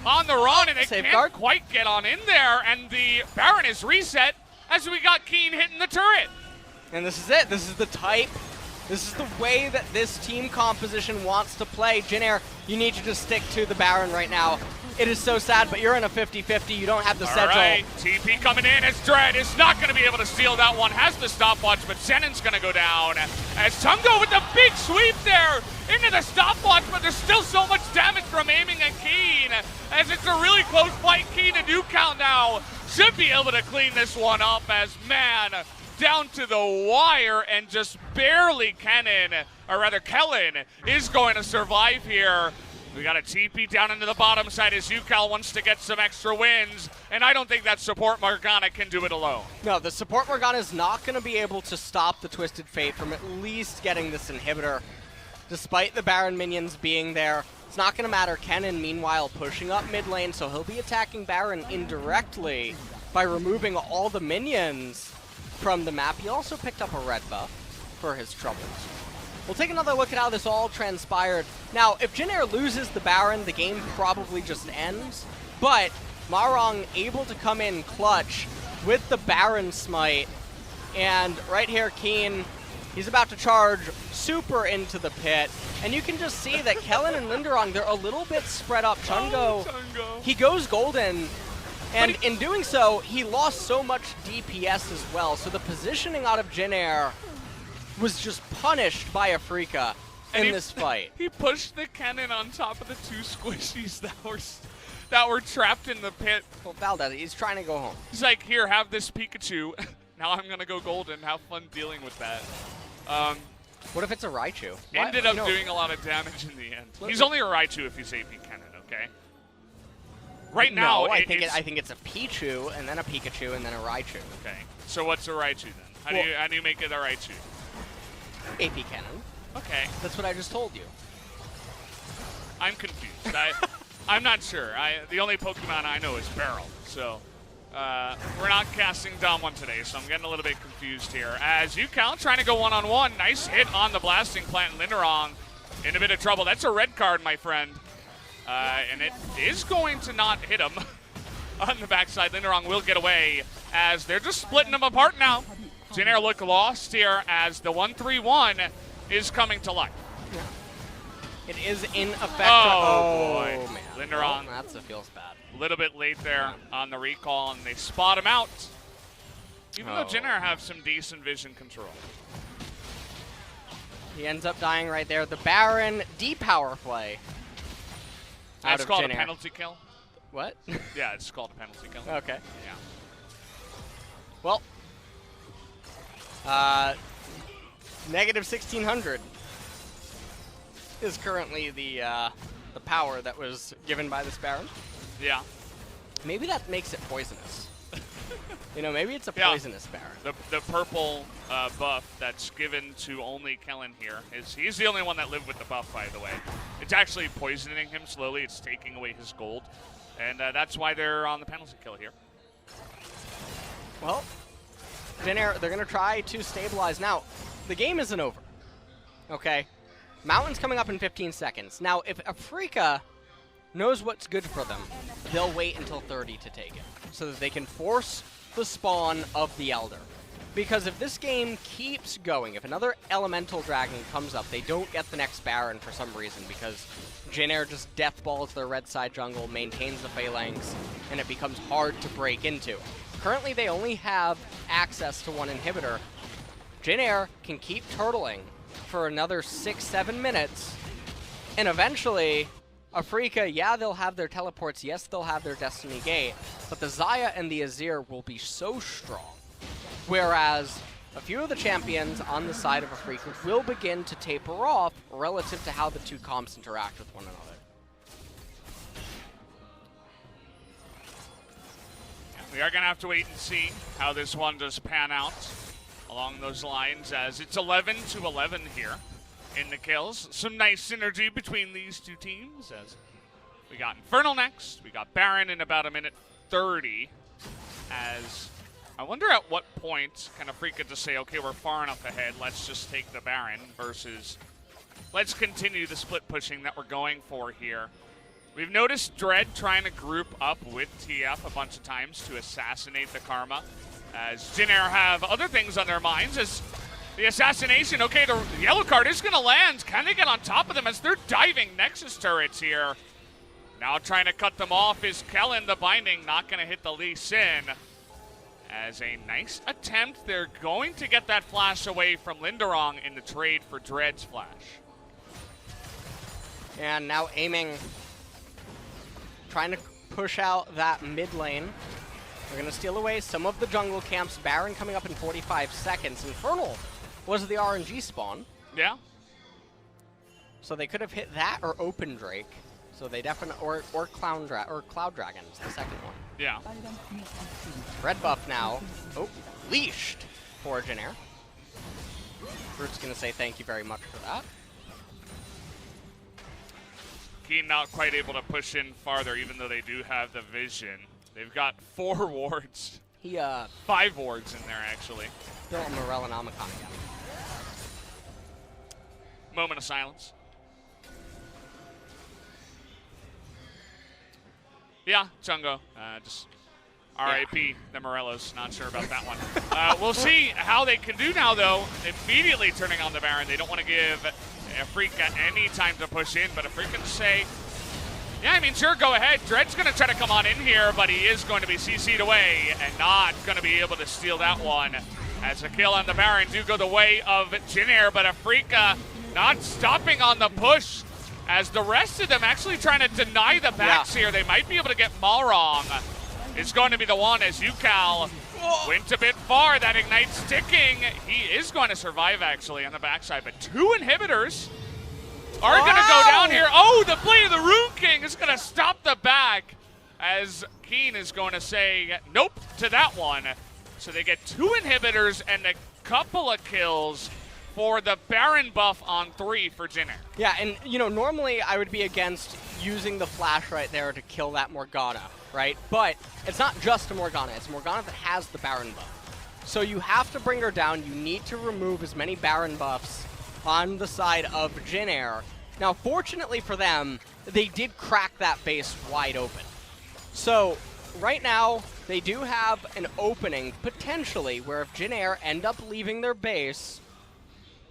on the run, and they can't quite get on in there, and the Baron is reset as we got Kiin hitting the turret. And this is it. This is the type. This is the way that this team composition wants to play. Jin Air, you need to just stick to the Baron right now. It is so sad, but you're in a 50-50. You don't have the Sejuani. All right, TP coming in as Dread is not going to be able to steal that one. Has the stopwatch, but Senan's going to go down. As Chungo with the big sweep there into the stopwatch, but there's still so much damage from aiming at Kiin. As it's a really close fight, Kiin and Ucal now should be able to clean this one up as, man, down to the wire and just barely Kennen, or rather Kellin, is going to survive here. We got a TP down into the bottom side as Ucal wants to get some extra wins, and I don't think that support Morgana can do it alone. No, the support Morgana is not going to be able to stop the Twisted Fate from at least getting this inhibitor. Despite the Baron minions being there, it's not going to matter. Kennen, meanwhile, pushing up mid lane, so he'll be attacking Baron indirectly by removing all the minions from the map. He also picked up a red buff for his troubles. We'll take another look at how this all transpired. Now, if Jin Air loses the Baron, the game probably just ends. But Malrang able to come in clutch with the Baron smite. And right here, Kiin, he's about to charge super into the pit. And you can just see that Kellin and Lindarang, they're a little bit spread up. Chungo, he goes golden. And in doing so, he lost so much DPS as well. So the positioning out of Jin Air was just punished by Afreeca in this fight. He pushed the Kennen on top of the 2 squishies that were trapped in the pit. Well, Valdez, he's trying to go home. He's like, here, have this Pikachu. Now I'm going to go golden. Have fun dealing with that. What if it's a Raichu? Ended up doing a lot of damage in the end. He's only a Raichu if he's AP Kennen, okay? Right now, I think it's a Pichu, and then a Pikachu, and then a Raichu. Okay, so what's a Raichu then? How do you make it a Raichu? AP Kennen. Okay. That's what I just told you. I'm confused. I'm not sure. The only Pokemon I know is Barrel, so we're not casting Dom 1 today, so I'm getting a little bit confused here. As Ucal trying to go one-on-one, nice hit on the blasting plant, and Lindarang in a bit of trouble. That's a red card, my friend. And it is going to not hit him on the backside. Lindarang will get away as they're just splitting them apart now. Jin Air look lost here as the 1-3-1 is coming to life. It is in effect. Oh boy. Man. Lindarang. Oh, that feels bad. A little bit late there on the recall, and they spot him out. Even though Jin Air have some decent vision control. He ends up dying right there. The Baron, D-power play. That's called a penalty kill. What? Yeah, it's called a penalty kill. Okay. Yeah. Well, negative 1600 is currently the power that was given by this Baron. Yeah. Maybe that makes it poisonous. You know, maybe it's a Yeah. poisonous Baron. The purple buff that's given to only Kellin here he's the only one that lived with the buff, by the way. It's actually poisoning him slowly. It's taking away his gold, and that's why they're on the penalty kill here. Well, Jin Air, they're going to try to stabilize. Now, the game isn't over, okay? Mountain's coming up in 15 seconds. Now, if Afreeca knows what's good for them, they'll wait until 30 to take it, so that they can force the spawn of the Elder. Because if this game keeps going, if another Elemental Dragon comes up, they don't get the next Baron for some reason, because Jin Air just deathballs their red side jungle, maintains the Phalanx, and it becomes hard to break into. Currently, they only have access to one inhibitor. Jin Air can keep turtling for another 6-7 minutes, and eventually, Afreeca, yeah, they'll have their teleports, yes, they'll have their Destiny Gate, but the Xayah and the Azir will be so strong. Whereas a few of the champions on the side of Afreeca will begin to taper off relative to how the two comps interact with one another. We are going to have to wait and see how this one does pan out along those lines, as it's 11-11 here in the kills. Some nice synergy between these two teams, as we got Infernal next, we got Baron in about 1:30, as I wonder at what point can Afreeca just say, okay, we're far enough ahead, let's just take the Baron, versus let's continue the split pushing that we're going for here. We've noticed Dread trying to group up with TF a bunch of times to assassinate the Karma, as Jin Air have other things on their minds, as the assassination, okay, the yellow card is going to land. Can they get on top of them as they're diving Nexus turrets here? Now trying to cut them off is Kellin, the binding, not going to hit the Lee Sin. As a nice attempt, they're going to get that flash away from Lindarang in the trade for Dread's flash. And now aiming, trying to push out that mid lane. They're going to steal away some of the jungle camps. Baron coming up in 45 seconds. Infernal was the RNG spawn. Yeah. So they could have hit that or Open Drake. So they definitely, or Cloud Dragons, the second one. Yeah. Red buff now. Oh, leashed for Jin Air. Root's going to say thank you very much for that. Kiin not quite able to push in farther, even though they do have the vision. They've got 4 wards. 5 wards in there, actually. Built Morellenomicon again. Moment of silence. Yeah, Chungo. Just R.I.P. the Morellos. Not sure about that one. We'll see how they can do now, though. Immediately turning on the Baron. They don't want to give Afreeca any time to push in, but Afreeca can say, yeah, I mean, sure, go ahead. Dread's going to try to come on in here, but he is going to be CC'd away and not going to be able to steal that one. As a kill on the Baron do go the way of Jin Air, but Afreeca not stopping on the push, as the rest of them actually trying to deny the backs here. They might be able to get Malrang. It's going to be the one as Ucal went a bit far. That Ignite sticking. He is going to survive, actually, on the backside, but 2 inhibitors are going to go down here. Oh, the play of the Rune King is going to stop the back, as Kiin is going to say nope to that one. So they get 2 inhibitors and a couple of kills for the Baron buff on 3 for Jin Air. Yeah, and you know, normally I would be against using the flash right there to kill that Morgana, right? But it's not just a Morgana, it's a Morgana that has the Baron buff. So you have to bring her down. You need to remove as many Baron buffs on the side of Jin Air. Now, fortunately for them, they did crack that base wide open. So right now, they do have an opening, potentially, where if Jin Air end up leaving their base,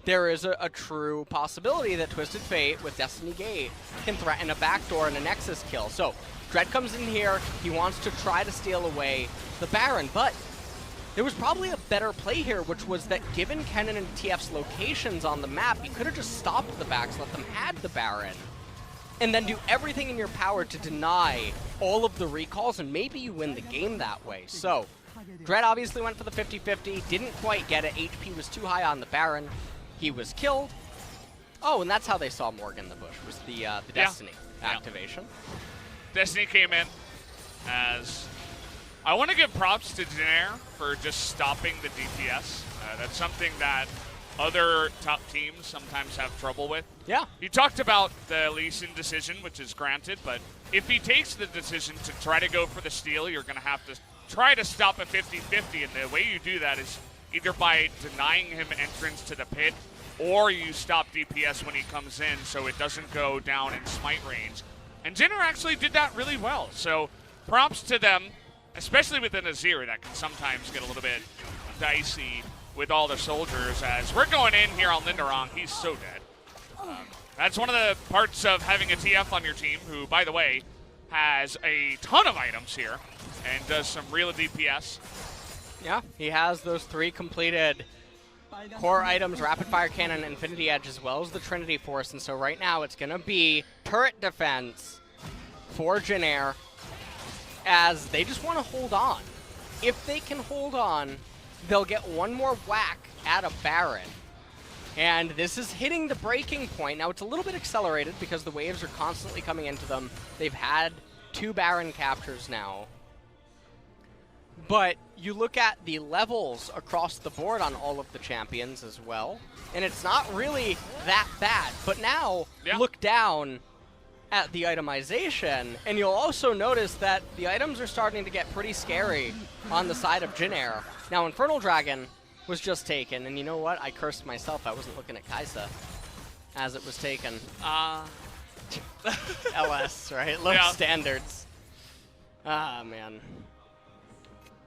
there is a true possibility that Twisted Fate with Destiny Gate can threaten a backdoor and a Nexus kill. So Dread comes in here, he wants to try to steal away the Baron, but there was probably a better play here, which was that given Kennen and TF's locations on the map, he could have just stopped the backs, let them have the Baron, and then do everything in your power to deny all of the recalls, and maybe you win the game that way. So, Dread obviously went for the 50-50, didn't quite get it. HP was too high on the Baron. He was killed. Oh, and that's how they saw Morgan in the bush, was the Destiny activation. Destiny came in as... I want to give props to Jin Air for just stopping the DPS. That's something that other top teams sometimes have trouble with. Yeah. You talked about the Lee Sin decision, which is granted, but if he takes the decision to try to go for the steal, you're going to have to try to stop a 50-50, and the way you do that is either by denying him entrance to the pit, or you stop DPS when he comes in so it doesn't go down in smite range. And Jin Air actually did that really well, so props to them, especially with an Azir that can sometimes get a little bit dicey with all the soldiers. As we're going in here on Lindarang, he's so dead. That's one of the parts of having a TF on your team, who, by the way, has a ton of items here and does some real DPS. Yeah, he has those 3 completed core items, Rapid Fire Cannon, Infinity Edge, as well as the Trinity Force. And so right now it's going to be turret defense for Jin Air, as they just want to hold on. If they can hold on, they'll get one more whack at a Baron. And this is hitting the breaking point. Now, it's a little bit accelerated because the waves are constantly coming into them. They've had 2 Baron captures now. But you look at the levels across the board on all of the champions as well, and it's not really that bad. But now, look down at the itemization, and you'll also notice that the items are starting to get pretty scary on the side of Jin Air. Now, Infernal Dragon was just taken, and you know what? I cursed myself. I wasn't looking at Xayah as it was taken. LS, right? Low standards. Ah, man.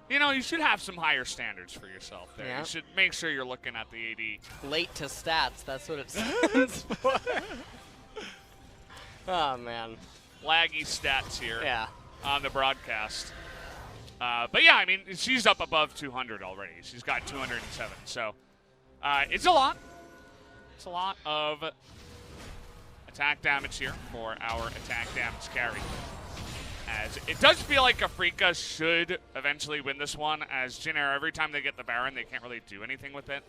You know, you should have some higher standards for yourself there. You should make sure you're looking at the AD. Late to stats, that's what it stands for. Oh, man. Laggy stats here on the broadcast. But yeah, I mean, she's up above 200 already. She's got 207. So it's a lot. It's a lot of attack damage here for our attack damage carry. As it does feel like Afreeca should eventually win this one, as Jin Air, every time they get the Baron, they can't really do anything with it.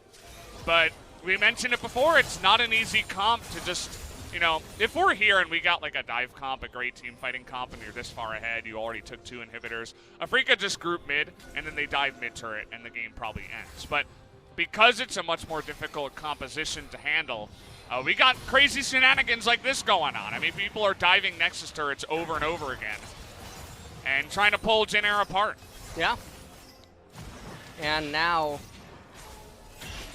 But we mentioned it before, it's not an easy comp to just, you know, if we're here and we got like a dive comp, a great team fighting comp, and you're this far ahead, you already took 2 inhibitors, Afreeca just group mid, and then they dive mid turret, and the game probably ends. But because it's a much more difficult composition to handle, we got crazy shenanigans like this going on. I mean, people are diving Nexus turrets over and over again and trying to pull Jin Air apart. Yeah. And now,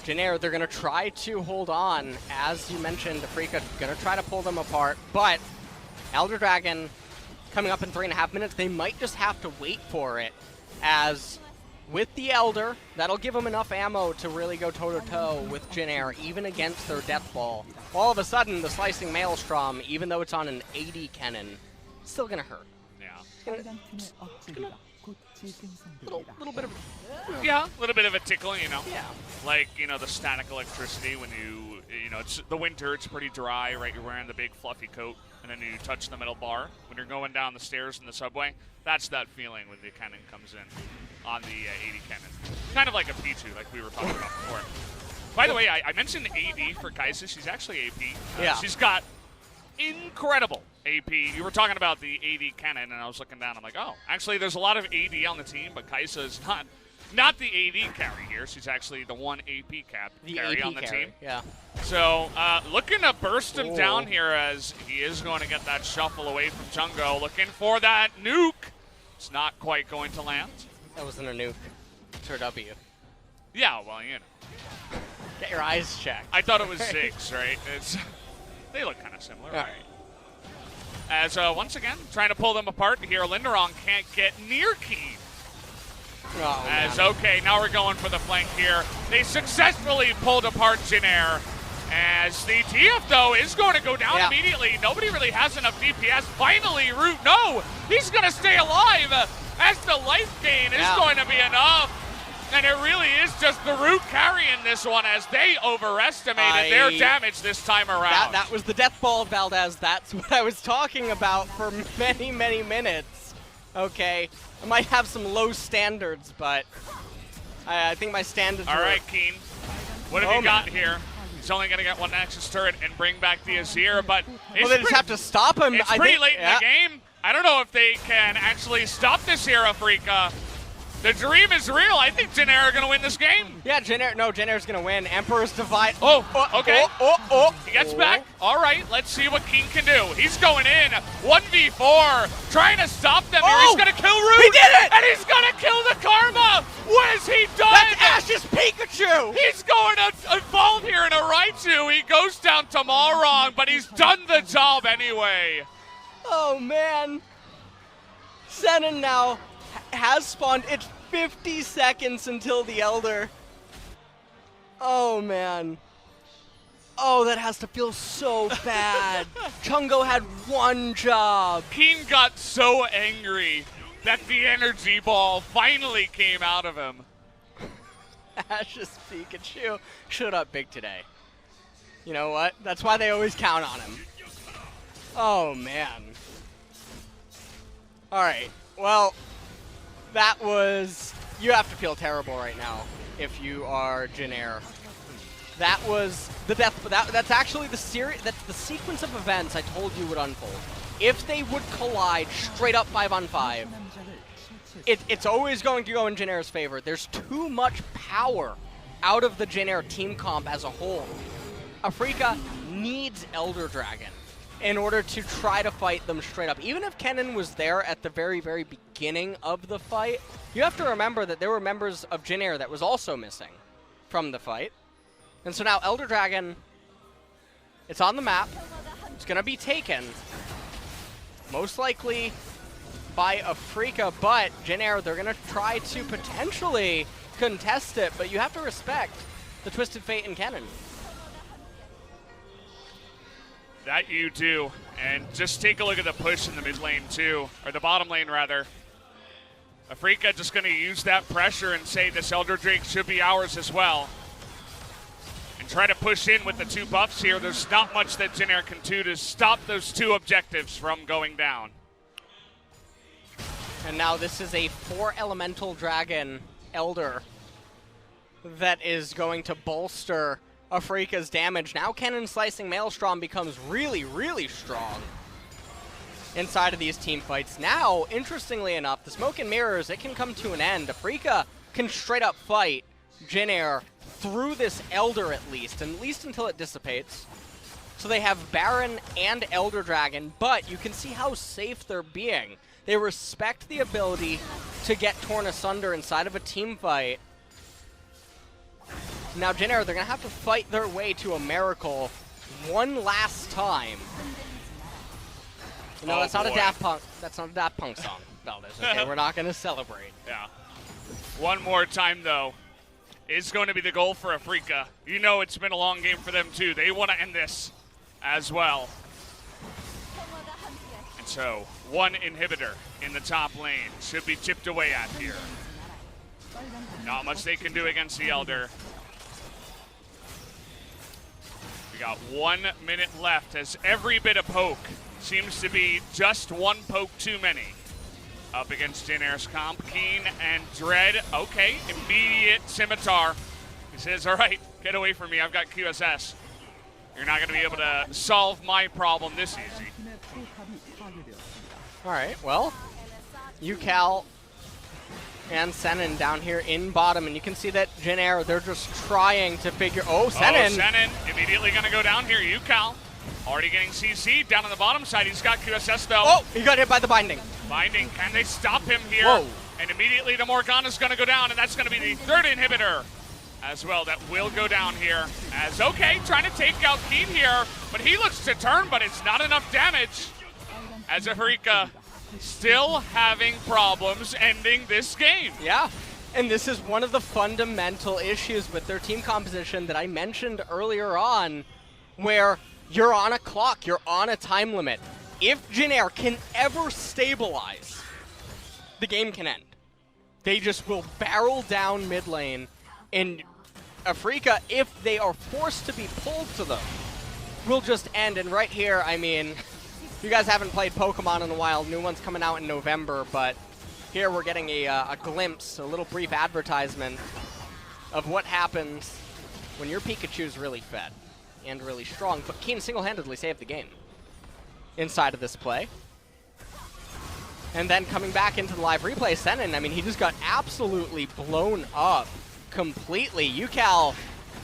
Jin Air, they're going to try to hold on. As you mentioned, Afreeca going to try to pull them apart. But Elder Dragon coming up in 3.5 minutes. They might just have to wait for it, as with the Elder, that'll give them enough ammo to really go toe-to-toe with Jin Air, even against their Death Ball. All of a sudden, the Slicing Maelstrom, even though it's on an 80 Kennen, still going to hurt. Little bit of a little bit of a tickle, you know. Yeah. Like, you know, the static electricity when you know, it's the winter, it's pretty dry, right? You're wearing the big fluffy coat, and then you touch the middle bar when you're going down the stairs in the subway. That's that feeling when the Kennen comes in on the 80 Kennen. Kind of like a P2, like we were talking about before. By the way, I mentioned AD for Xayah. She's actually AP. She's got incredible AP. You were talking about the AD Kennen, and I was looking down. I'm like, oh, actually, there's a lot of AD on the team, but Xayah is not the AD carry here. She's actually the one AP carry on the team. Yeah. So looking to burst him down here, as he is going to get that shuffle away from Jungo. Looking for that nuke. It's not quite going to land. That wasn't a nuke. It's her W. Yeah, well, you know. Get your eyes checked. I thought it was Ziggs, right? They look kind of similar, right? As once again, trying to pull them apart here, Lindarang can't get near Kiin. Okay, now we're going for the flank here. They successfully pulled apart Jin Air, as the TF, though, is going to go down immediately. Nobody really has enough DPS. Finally, Root, no! He's going to stay alive, as the life gain is going to be enough And it really is just the root carrying this one as they overestimated their damage this time around. That was the death ball of Valdez. That's what I was talking about for many, many minutes. Okay, I might have some low standards, but I think my standards All right, Kiin, what have you got here? He's only going to get one Nexus turret and bring back the Azir, but well, they just have to stop him. It's pretty late in the game. I don't know if they can actually stop this here, Afreeca. The dream is real. I think Jin Air are going to win this game. Yeah, Jin Air's going to win. Emperor's Divide. Oh, okay. He gets back. All right, let's see what Kiin can do. He's going in. 1v4. Trying to stop them here. He's going to kill Root. He did it! And he's going to kill the Karma. What has he done? That's Ash's Pikachu. He's going to evolve here in a Raichu. He goes down to Malrang, but he's done the job anyway. Oh, man. Senan now has spawned. It's 50 seconds until the Elder. Oh, man. Oh, that has to feel so bad. Chungo had one job. Kiin got so angry that the energy ball finally came out of him. Ash's Pikachu showed up big today. You know what? That's why they always count on him. Oh, man. All right. Well, that was... You have to feel terrible right now if you are Jin Air. That was the death... That's actually the series... That's the sequence of events I told you would unfold. If they would collide straight up 5-on-5, it's always going to go in Jin Air's favor. There's too much power out of the Jin Air team comp as a whole. Afreeca needs Elder Dragon in order to try to fight them straight up. Even if Kennen was there at the very, very beginning of the fight, you have to remember that there were members of Jin Air that was also missing from the fight. And so now Elder Dragon, it's on the map. It's going to be taken, most likely by Afreeca, but Jin Air, they're going to try to potentially contest it, but you have to respect the Twisted Fate in Kennen. That you do. And just take a look at the push in the mid lane too, or the bottom lane rather. Afreeca just going to use that pressure and say this Elder Drake should be ours as well. And try to push in with the two buffs here. There's not much that Jin Air can do to stop those two objectives from going down. And now this is a 4-elemental dragon Elder that is going to bolster Afreeca's damage. Now Kennen Slicing Maelstrom becomes really, really strong inside of these team fights. Now, interestingly enough, the Smoke and Mirrors, it can come to an end. Afreeca can straight up fight Jin Air through this Elder at least until it dissipates. So they have Baron and Elder Dragon, but you can see how safe they're being. They respect the ability to get torn asunder inside of a team fight. Now Jin Air, they're going to have to fight their way to a miracle one last time. No, that's not a Daft Punk. That's not a Daft Punk song, Valdez. Okay, we're not going to celebrate. Yeah. One more time though is going to be the goal for Afreeca. You know it's been a long game for them too. They want to end this as well. And so, one inhibitor in the top lane should be chipped away at here. Not much they can do against the Elder. We got 1 minute left as every bit of poke seems to be just one poke too many. Up against Jin Air's comp, Kiin and Dread. Okay, immediate scimitar. He says, all right, get away from me, I've got QSS. You're not going to be able to solve my problem this easy. All right, well, Ucal and Senan down here in bottom, and you can see that Jin Air, they're just trying to figure... Oh, Senan! Oh, Senan immediately going to go down here. Ucal already getting CC'd down on the bottom side. He's got QSS, though. Oh, he got hit by the binding. Binding. Can they stop him here? Whoa. And immediately the Morgana's going to go down, and that's going to be the third inhibitor as well. That will go down here. As, okay, trying to take out Kiin here, but he looks to turn, but it's not enough damage. As Afreeca still having problems ending this game. Yeah, and this is one of the fundamental issues with their team composition that I mentioned earlier on, where you're on a clock, you're on a time limit. If Jin Air can ever stabilize, the game can end. they just will barrel down mid lane, and Afreeca, if they are forced to be pulled to them, will just end. And right here, I mean, you guys haven't played Pokemon in a while. New one's coming out in November, but here we're getting a glimpse, a little brief advertisement of what happens when your Pikachu's really fed and really strong. But Kiin single-handedly saved the game inside of this play. And then coming back into the live replay, Senan, I mean, he just got absolutely blown up completely. Ucal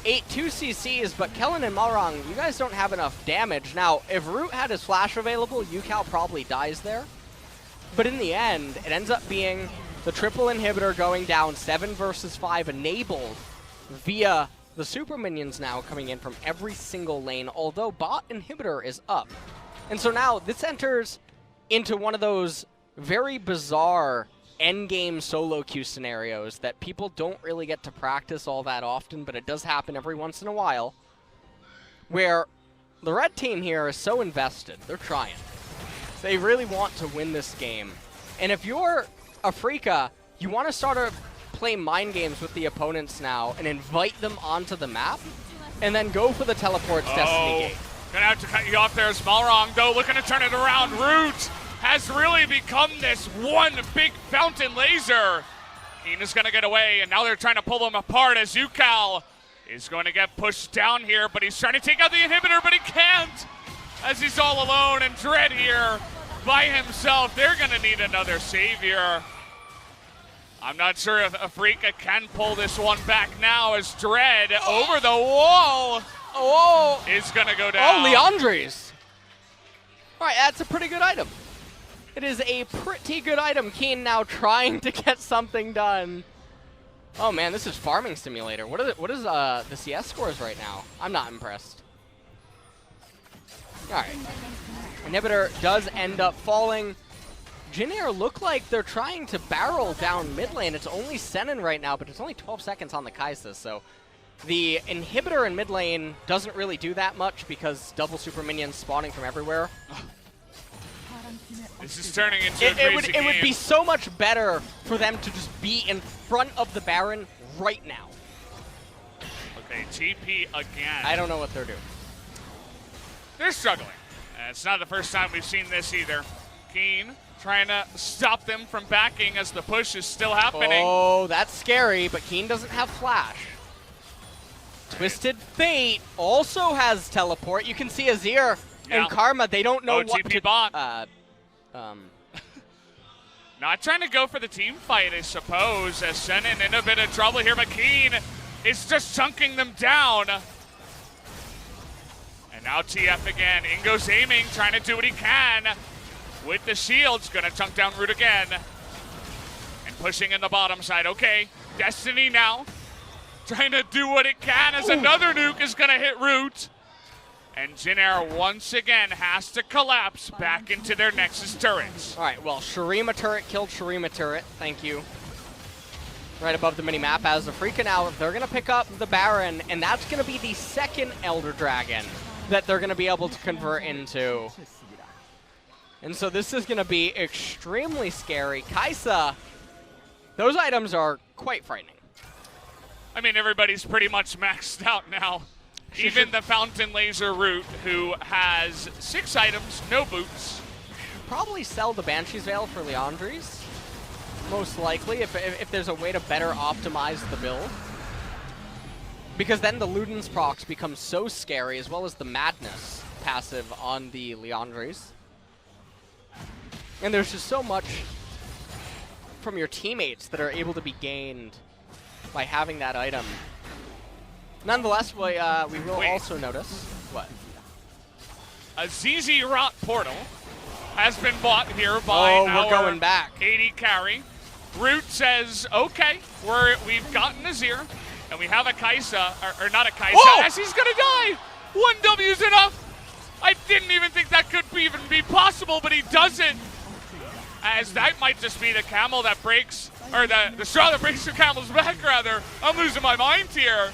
8-2 CCs, but Kellin and Malrang, you guys don't have enough damage. Now, if Root had his flash available, Ucal probably dies there. But in the end, it ends up being the triple inhibitor going down 7 versus 5 enabled via the super minions now coming in from every single lane, although bot inhibitor is up. And so now this enters into one of those very bizarre endgame solo queue scenarios that people don't really get to practice all that often, but it does happen every once in a while, where the red team here is so invested. They're trying. They really want to win this game. And if you're Afreeca, you want to start to play mind games with the opponents now and invite them onto the map, and then go for the teleports Destiny Gate. Gonna have to cut you off there as Malrang, though, looking to turn it around. Root has really become this one big fountain laser. Kiin is gonna get away, and now they're trying to pull them apart as Ucal is going to get pushed down here, but he's trying to take out the inhibitor, but he can't, as he's all alone, and Dread here by himself. They're gonna need another savior. I'm not sure if Afreeca can pull this one back now as Dread over the wall is gonna go down. Oh, Liandry's. All right, that's a pretty good item. It is a pretty good item. Kiin now trying to get something done. Oh man, this is farming simulator. What is the CS scores right now? I'm not impressed. All right, inhibitor does end up falling. Jin Air look like they're trying to barrel down mid lane. It's only Senan right now, but it's only 12 seconds on the Kaisa, so the inhibitor in mid lane doesn't really do that much because double super minions spawning from everywhere. This is turning into a crazy game. It would be so much better for them to just be in front of the Baron right now. Okay, TP again. I don't know what they're doing. They're struggling. It's not the first time we've seen this either. Kiin trying to stop them from backing as the push is still happening. Oh, that's scary, but Kiin doesn't have flash. Twisted Fate also has teleport. You can see Azir and Karma, they don't know what TP to... bot. Not trying to go for the team fight, I suppose, as Senan in a bit of trouble here, but Kiin is just chunking them down. And now TF again. Ingo's aiming, trying to do what he can with the shields. Gonna chunk down Root again. And pushing in the bottom side. Okay, Destiny now. Trying to do what it can as another nuke is gonna hit Root. And Jin Air once again has to collapse back into their Nexus turrets. All right, well, Shurima turret killed Shurima turret. Thank you. Right above the minimap as Afreeca now, they're going to pick up the Baron, and that's going to be the second Elder Dragon that they're going to be able to convert into. And so this is going to be extremely scary. Kaisa, those items are quite frightening. I mean, everybody's pretty much maxed out now. Even the Fountain Laser Root, who has 6 items, no boots. Probably sell the Banshee's Veil for Liandry's, most likely, if there's a way to better optimize the build. Because then the Luden's procs become so scary, as well as the Madness passive on the Liandry's. And there's just so much from your teammates that are able to be gained by having that item. Nonetheless, we will also notice what? A ZZ Rot portal has been bought here by our we're going back. 80 carry. Root says, okay, we've gotten Azir, and we have a Kaisa, or not a Kaisa, as he's gonna die! 1 W's enough! I didn't even think that could even be possible, but he does it! As that might just be the camel that breaks, or the straw that breaks the camel's back, rather. I'm losing my mind here.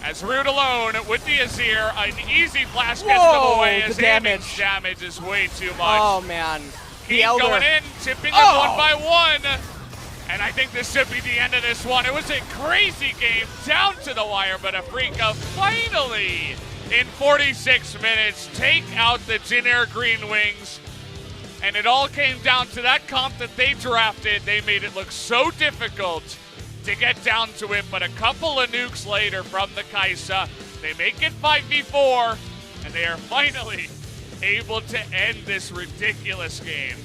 As Root alone with the Azir, an easy flash gets them away as damage is way too much. Oh man. Kiin going in, chipping them one by one. And I think this should be the end of this one. It was a crazy game down to the wire, but Afreeca finally, in 46 minutes, take out the Jin Air Greenwings. And it all came down to that comp that they drafted. They made it look so difficult to get down to it, but a couple of nukes later from the Xayah, they make it 5v4, and they are finally able to end this ridiculous game.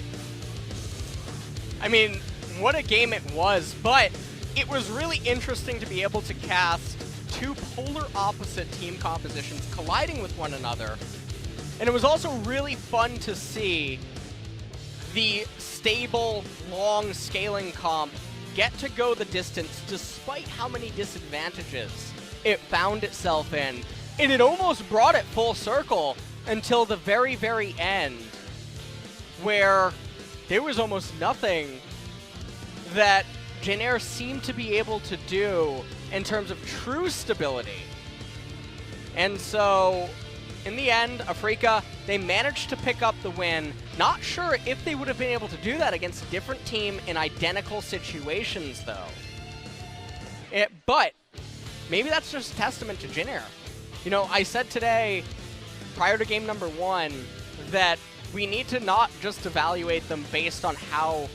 I mean, what a game it was, but it was really interesting to be able to cast two polar opposite team compositions colliding with one another. And it was also really fun to see the stable, long scaling comp get to go the distance despite how many disadvantages it found itself in. And it almost brought it full circle until the very, very end, where there was almost nothing that Jin Air seemed to be able to do in terms of true stability. And so, in the end, Afreeca, they managed to pick up the win. Not sure if they would have been able to do that against a different team in identical situations, though. But maybe that's just a testament to Jin Air. You know, I said today, prior to game number 1, that we need to not just evaluate them based on how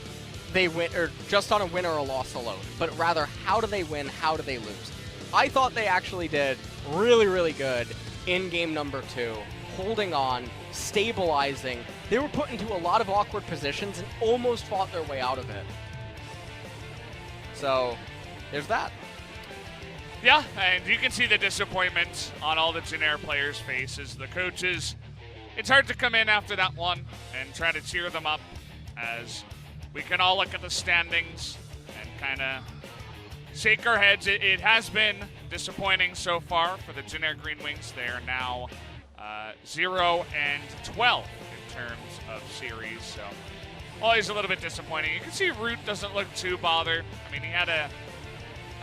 they win, or just on a win or a loss alone, but rather how do they win, how do they lose. I thought they actually did really, really good in game number 2, holding on, stabilizing. They were put into a lot of awkward positions and almost fought their way out of it. So, there's that. Yeah, and you can see the disappointment on all the Jin Air players' faces. The coaches, it's hard to come in after that one and try to cheer them up, as we can all look at the standings and kind of shake our heads. It has been disappointing so far for the Jin Air Greenwings. They are now 0-12 in terms of series, so always a little bit disappointing. You can see Root doesn't look too bothered. I mean, he had a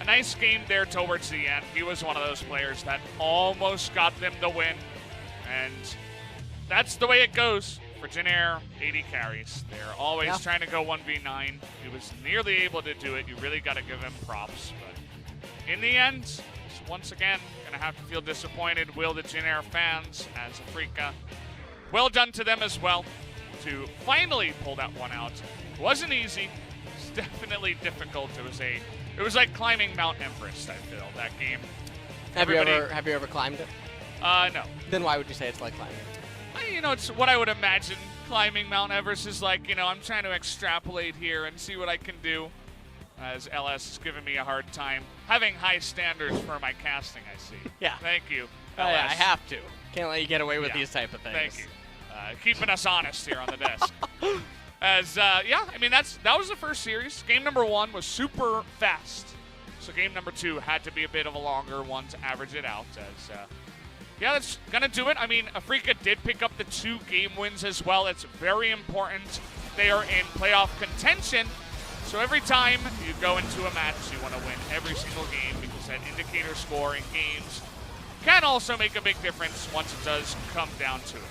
nice game there towards the end. He was one of those players that almost got them the win, and that's the way it goes for Jin Air 80 carries. They're always trying to go 1v9. He was nearly able to do it. You really got to give him props. But in the end, once again, going to have to feel disappointed. Will the Jin Air fans as Afreeca. Well done to them as well to finally pull that one out. It wasn't easy. It was definitely difficult. It was like climbing Mount Everest, I feel, that game. Have you ever climbed it? No. Then why would you say it's like climbing? You know, it's what I would imagine climbing Mount Everest is like. You know, I'm trying to extrapolate here and see what I can do, as LS is giving me a hard time. Having high standards for my casting, I see. Yeah. Thank you, Oh, LS. yeah, I have to. Can't let you get away with these type of things. Thank you. Keeping us honest here on the desk. As, yeah, I mean, that was the first series. Game number 1 was super fast. So game number 2 had to be a bit of a longer one to average it out. As, yeah, that's going to do it. I mean, Afreeca did pick up the 2 game wins as well. It's very important. They are in playoff contention. So every time you go into a match, you want to win every single game, because that indicator score in games can also make a big difference once it does come down to it.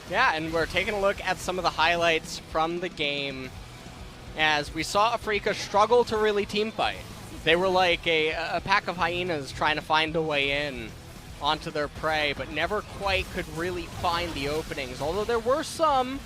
Yeah, and we're taking a look at some of the highlights from the game as we saw Afreeca struggle to really teamfight. They were like a pack of hyenas trying to find a way in onto their prey, but never quite could really find the openings, although there were some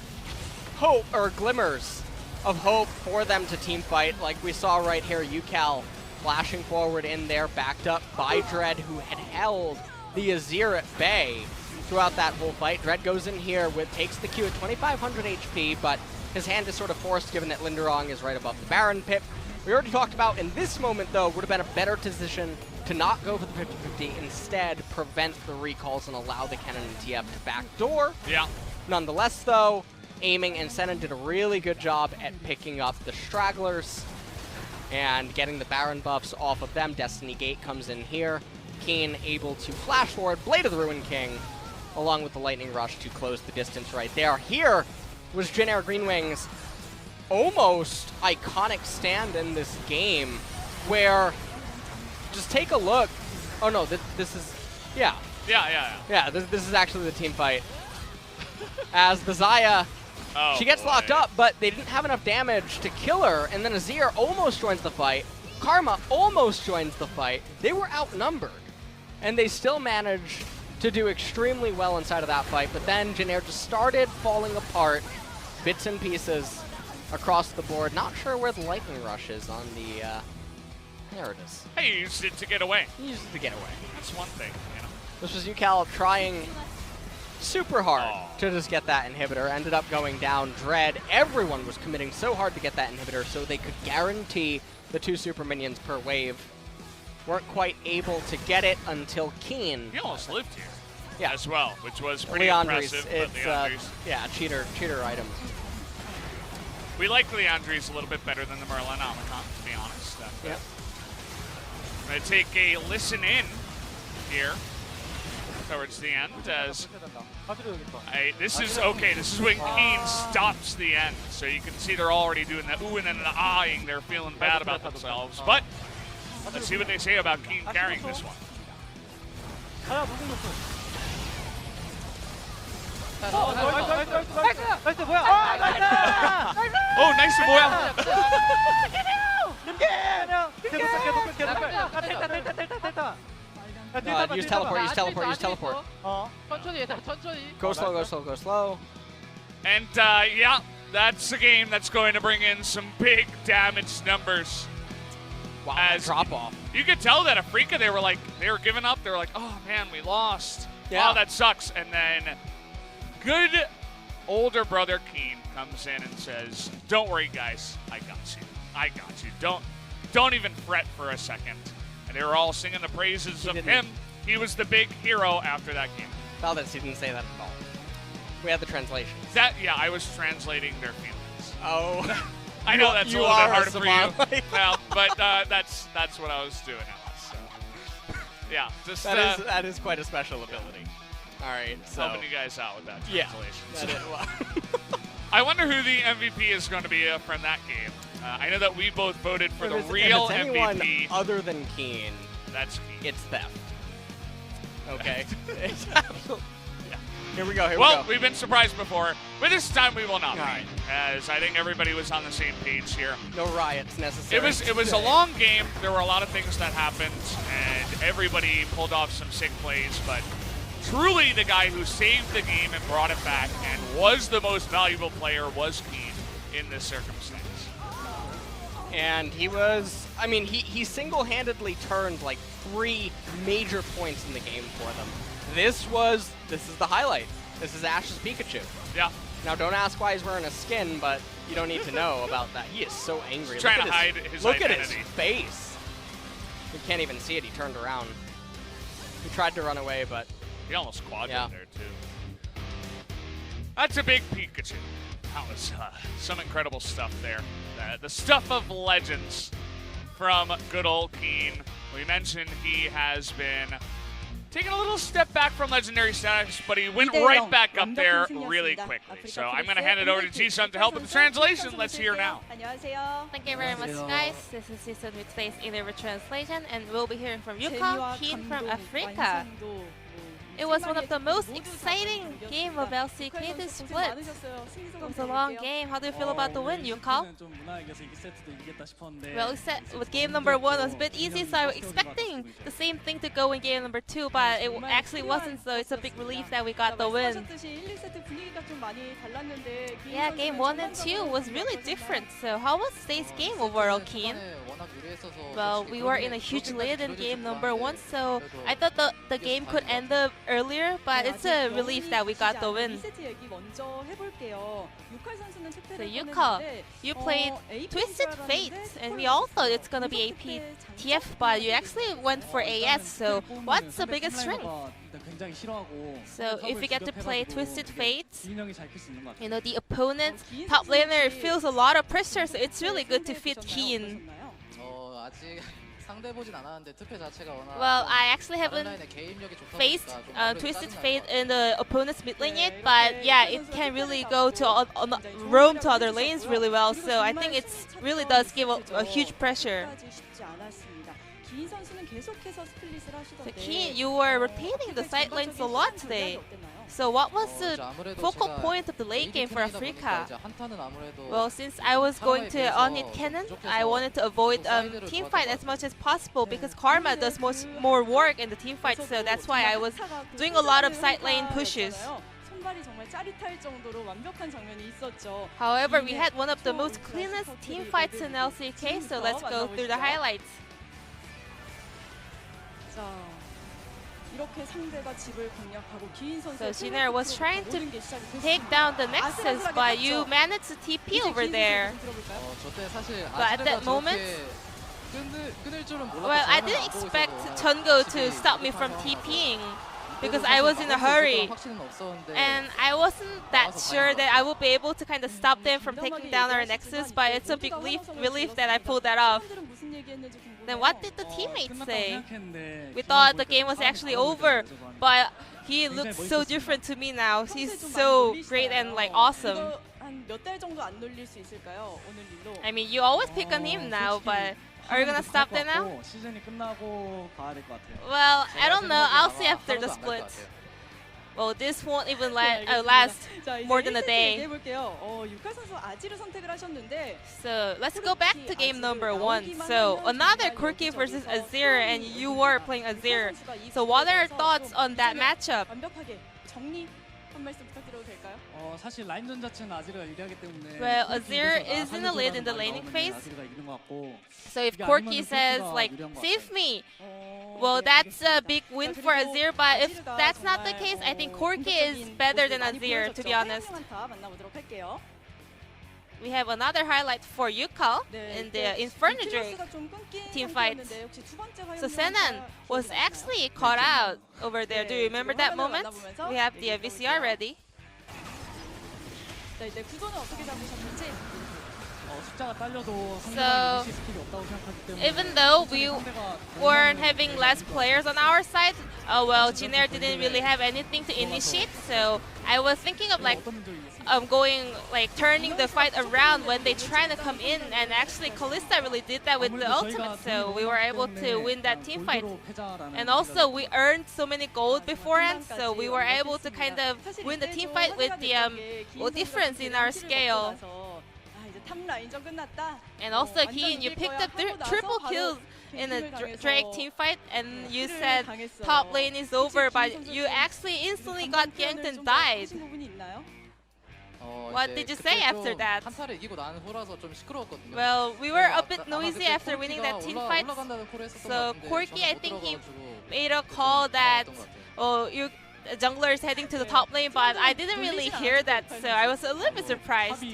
hope, or glimmers of hope for them to teamfight, like we saw right here, Ucal flashing forward in there, backed up by Dread, who had held the Azir at bay throughout that whole fight. Dread goes in here, takes the Q at 2,500 HP, but his hand is sort of forced given that Lindarang is right above the Baron pip. We already talked about, in this moment though, would have been a better decision to not go for the 50-50, instead prevent the recalls and allow the Kennen and TF to backdoor. Yeah. Nonetheless though, aiming and Senan did a really good job at picking up the stragglers and getting the Baron buffs off of them. Destiny Gate comes in here. Kiin able to flash forward, Blade of the Ruin King, along with the Lightning Rush to close the distance right there. Here was Jin Air Greenwings' almost iconic stand in this game, where, just take a look. Oh no, this is, yeah. Yeah. Yeah, this is actually the team fight. As the Xayah Oh, She gets boy. locked up, but they didn't have enough damage to kill her, and then Azir almost joins the fight. Karma almost joins the fight. They were outnumbered, and they still managed to do extremely well inside of that fight, but then Jin Air just started falling apart, bits and pieces across the board. Not sure where the lightning rush is on the, there it is. Hey, you used it to get away. He used it to get away. That's one thing, you know. This was Ucal trying super hard to just get that inhibitor. Ended up going down. Dread, everyone was committing so hard to get that inhibitor so they could guarantee the 2 super minions per wave. Weren't quite able to get it until Kiin. He almost lived here. Yeah. As well, which was pretty Leandri's, impressive. it's, But Leandri's, yeah, cheater item. we like Leandri's a little bit better than the Merlin Omicron, to be honest. Yeah. I'm going to take a listen in here towards the end as this is okay. This is when Kiin stops the end, so you can see they're already doing the ooh and then the ahing. They're feeling bad about themselves, but let's see what they say about Kiin carrying this one. Oh, nice 뭐야? Use teleport. Go slow. And yeah, that's a game that's going to bring in some big damage numbers. Wow, As drop off. You could tell that Afreeca, they were giving up. They were like, oh man, we lost. Yeah. Wow, that sucks. And then good older brother Kiin comes in and says, don't worry guys, I got you. Don't even fret for a second. And they were all singing the praises of him. He was the big hero after that game. Valdez didn't say that at all. We had the translation. Yeah, I was translating their feelings. Oh. I know that's a you little bit are a hard for you. Somali. Well, but that's what I was doing. So. Yeah, just That is quite a special ability. All right, so helping you guys out with that yeah, translation. I wonder who the MVP is going to be from that game. I know that we both voted for the real if it's anyone MVP. other than Kiin, That's Kiin. it's theft. Okay. Yeah. Here we go. Well, we've been surprised before, but this time we will not be, Alright. as I think everybody was on the same page here. No riots necessary. It was a long game. There were a lot of things that happened, and everybody pulled off some sick plays, but truly the guy who saved the game and brought it back and was the most valuable player was Kiin in this circumstance. And he was, I mean, he single-handedly turned like 3 major points in the game for them. This is the highlight. This is Ash's Pikachu. Yeah. Now, don't ask why he's wearing a skin, but you don't need to know about that. He is so angry. He's trying to hide his Look identity. at his face. You can't even see it. He turned around. He tried to run away, but He almost quadrant Yeah. there, too. That's a big Pikachu. That was some incredible stuff there. The stuff of legends from good old Kiin. We mentioned he has been taking a little step back from legendary status, but he went right back up there really quickly. So I'm going to hand it over to Ji-sun to help with the translation. Let's hear now. Thank you very much, guys. This is Ji-sun with Face Either Translation, and we'll be hearing from Ucal, Kiin from Afreeca. It was one of the most exciting game of LCK this split. It was a long game. How do you feel about the win, Ucal? Well, with game number 1 was a bit easy, so I was expecting the same thing to go in game number 2, but it actually wasn't, so it's a big relief that we got the win. Yeah, game 1 and 2 was really different. So how was today's game overall, Kiin? Well, we were in a huge lead in game number 1, so I thought the game could end up earlier, but it's a relief that we got the win. So Ucal, you played Twisted Fate, and we all thought it's gonna be AP TF, but you actually went for AS, so what's the biggest strength? So if you get to play Twisted Fate, you know, the opponent's top laner feels a lot of pressure, so it's really good to fit Kiin. Well, I actually haven't faced Twisted Fate in the opponent's mid lane yet, but yeah, it can really go to roam to other lanes really well, so I think it really does give a huge pressure. So Kiin, you were rotating the side lanes a lot today. So what was the focal point of the late game for Afreeca? Well, since I was going to on-hit Kennen, I wanted to avoid teamfight as much as possible because Karma does more work in the teamfight, so that's why I was doing a lot of side lane pushes. However, we had one of the most cleanest team fights in LCK, so let's go through the highlights. So Jin Air was trying to take down the nexus, but you managed to TP over there. But at that moment, well, I didn't expect Chungo to stop me from TPing because I was in a hurry. And I wasn't that sure that I would be able to kind of stop them from taking down our nexus, but it's a big relief that I pulled that off. Then what did the teammates say? We thought the game was actually over, but he looks so different to me now. He's so great and like awesome. I mean, you always pick on him now, but are you gonna stop that now? Well, I don't know. I'll see after the split. Well, this won't even last more than a day. So let's go back to game number 1. So another Corki versus Azir, and you were playing Azir. So what are your thoughts on that matchup? Well, Azir is in the lead in the laning phase. So if Corki says like, save me, well, that's a big win for Azir, but if that's not the case, I think Corki is better than Azir, to be honest. We have another highlight for Ucal in the Inferno Drake teamfight. So Senan was actually caught out over there. Do you remember that moment? We have the VCR ready. So even though we weren't having less players on our side, well, Jin Air didn't really have anything to initiate, so I was thinking of like turning the fight around when they trying to come in, and actually Kalista really did that with the ultimate, so we were able to win that team fight. And also we earned so many gold beforehand, so we were able to kind of win the team fight with the difference in our scale. And also Kiin, you picked up triple kills in a Drake teamfight, and you said top lane is over, but you actually instantly got ganked and died. What did you say after that? Well, we were a bit noisy after winning that team fight. So Corki, I think he made a call that, oh, you jungler is heading to the top lane, but I didn't really hear that, so I was a little bit surprised.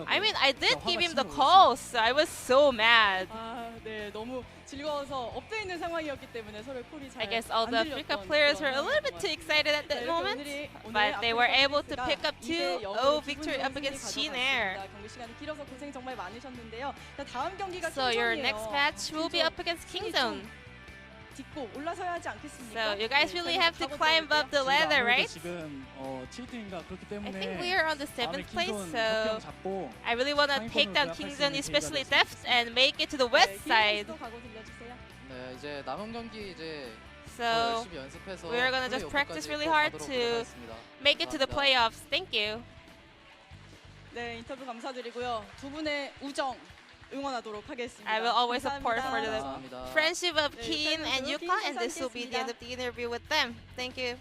I mean, I did give him the call, so I was so mad. I guess all the Afreeca players were a little bit too excited at that moment, but they were able to pick up 2-0 victory up against Jin Air. So your next match will be up against Kingzone. So you guys really have to climb up the ladder, right? I think we are on the 7th place, so I really want to take down Kingzone, especially Deft, and make it to the west side. So we are going to just practice really hard to make it to the playoffs. Thank you. I will always support for the friendship of Kiin and Ucal, and this will be the end of the interview with them. Thank you.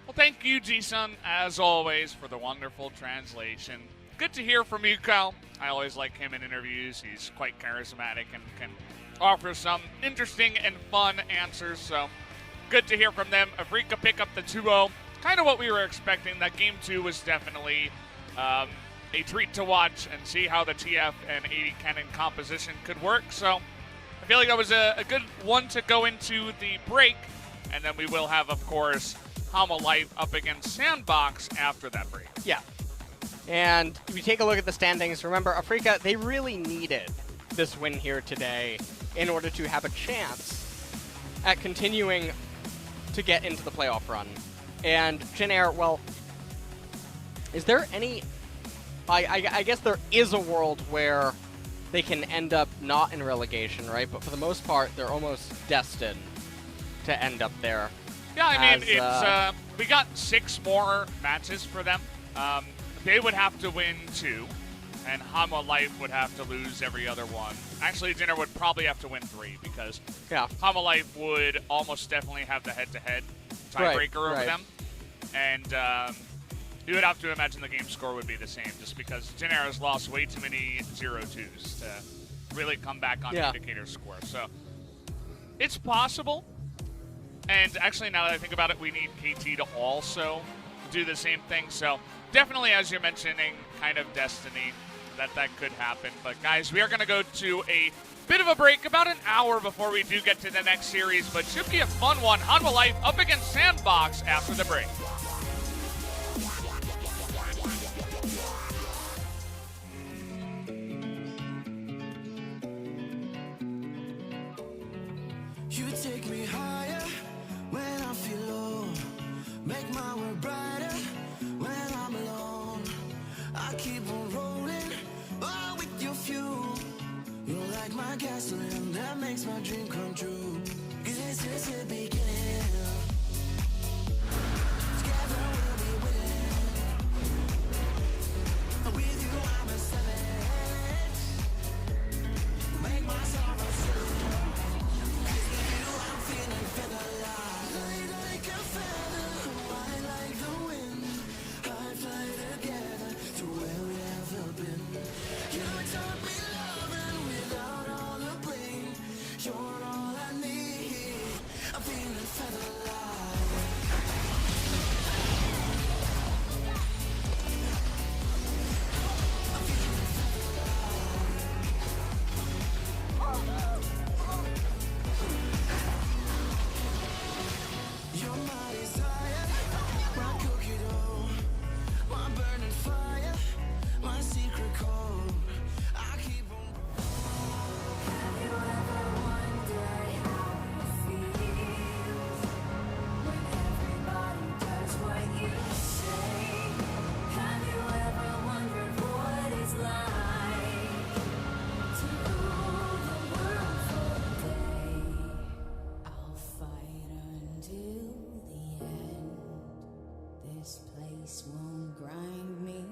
Well, thank you, Ji-sun, as always, for the wonderful translation. Good to hear from Ucal. I always like him in interviews. He's quite charismatic and can offer some interesting and fun answers, so good to hear from them. Afreeca pick up the 2-0. Kind of what we were expecting. That game 2 was definitely a treat to watch and see how the TF and 80 Kennen composition could work. So I feel like that was a good one to go into the break. And then we will have, of course, Hama Life up against Sandbox after that break. Yeah. And if you take a look at the standings, remember, Afreeca, they really needed this win here today in order to have a chance at continuing to get into the playoff run. And Jin Air, well, is there any... I guess there is a world where they can end up not in relegation, right? But for the most part, they're almost destined to end up there. Yeah, I mean, it's we got 6 more matches for them. They would have to win 2, and Hama Life would have to lose every other one. Actually, Dinner would probably have to win 3 because Hama Life would almost definitely have the head-to-head tiebreaker over them. And you would have to imagine the game score would be the same just because Jin Air has lost way too many 0-2s to really come back on the indicator score. So it's possible. And actually, now that I think about it, we need KT to also do the same thing. So definitely, as you're mentioning, kind of destiny that could happen. But guys, we are going to go to a bit of a break, about an hour before we do get to the next series. But should be a fun one. Hanwha Life up against Sandbox after the break. You take me higher when I feel low, make my world brighter when I'm alone. I keep on rolling, oh, with your fuel. You're like my gasoline that makes my dream come true. 'Cause this is the beginning. Together we'll be winning. With you I'm a savage. Make my sorrow silly. This place won't grind me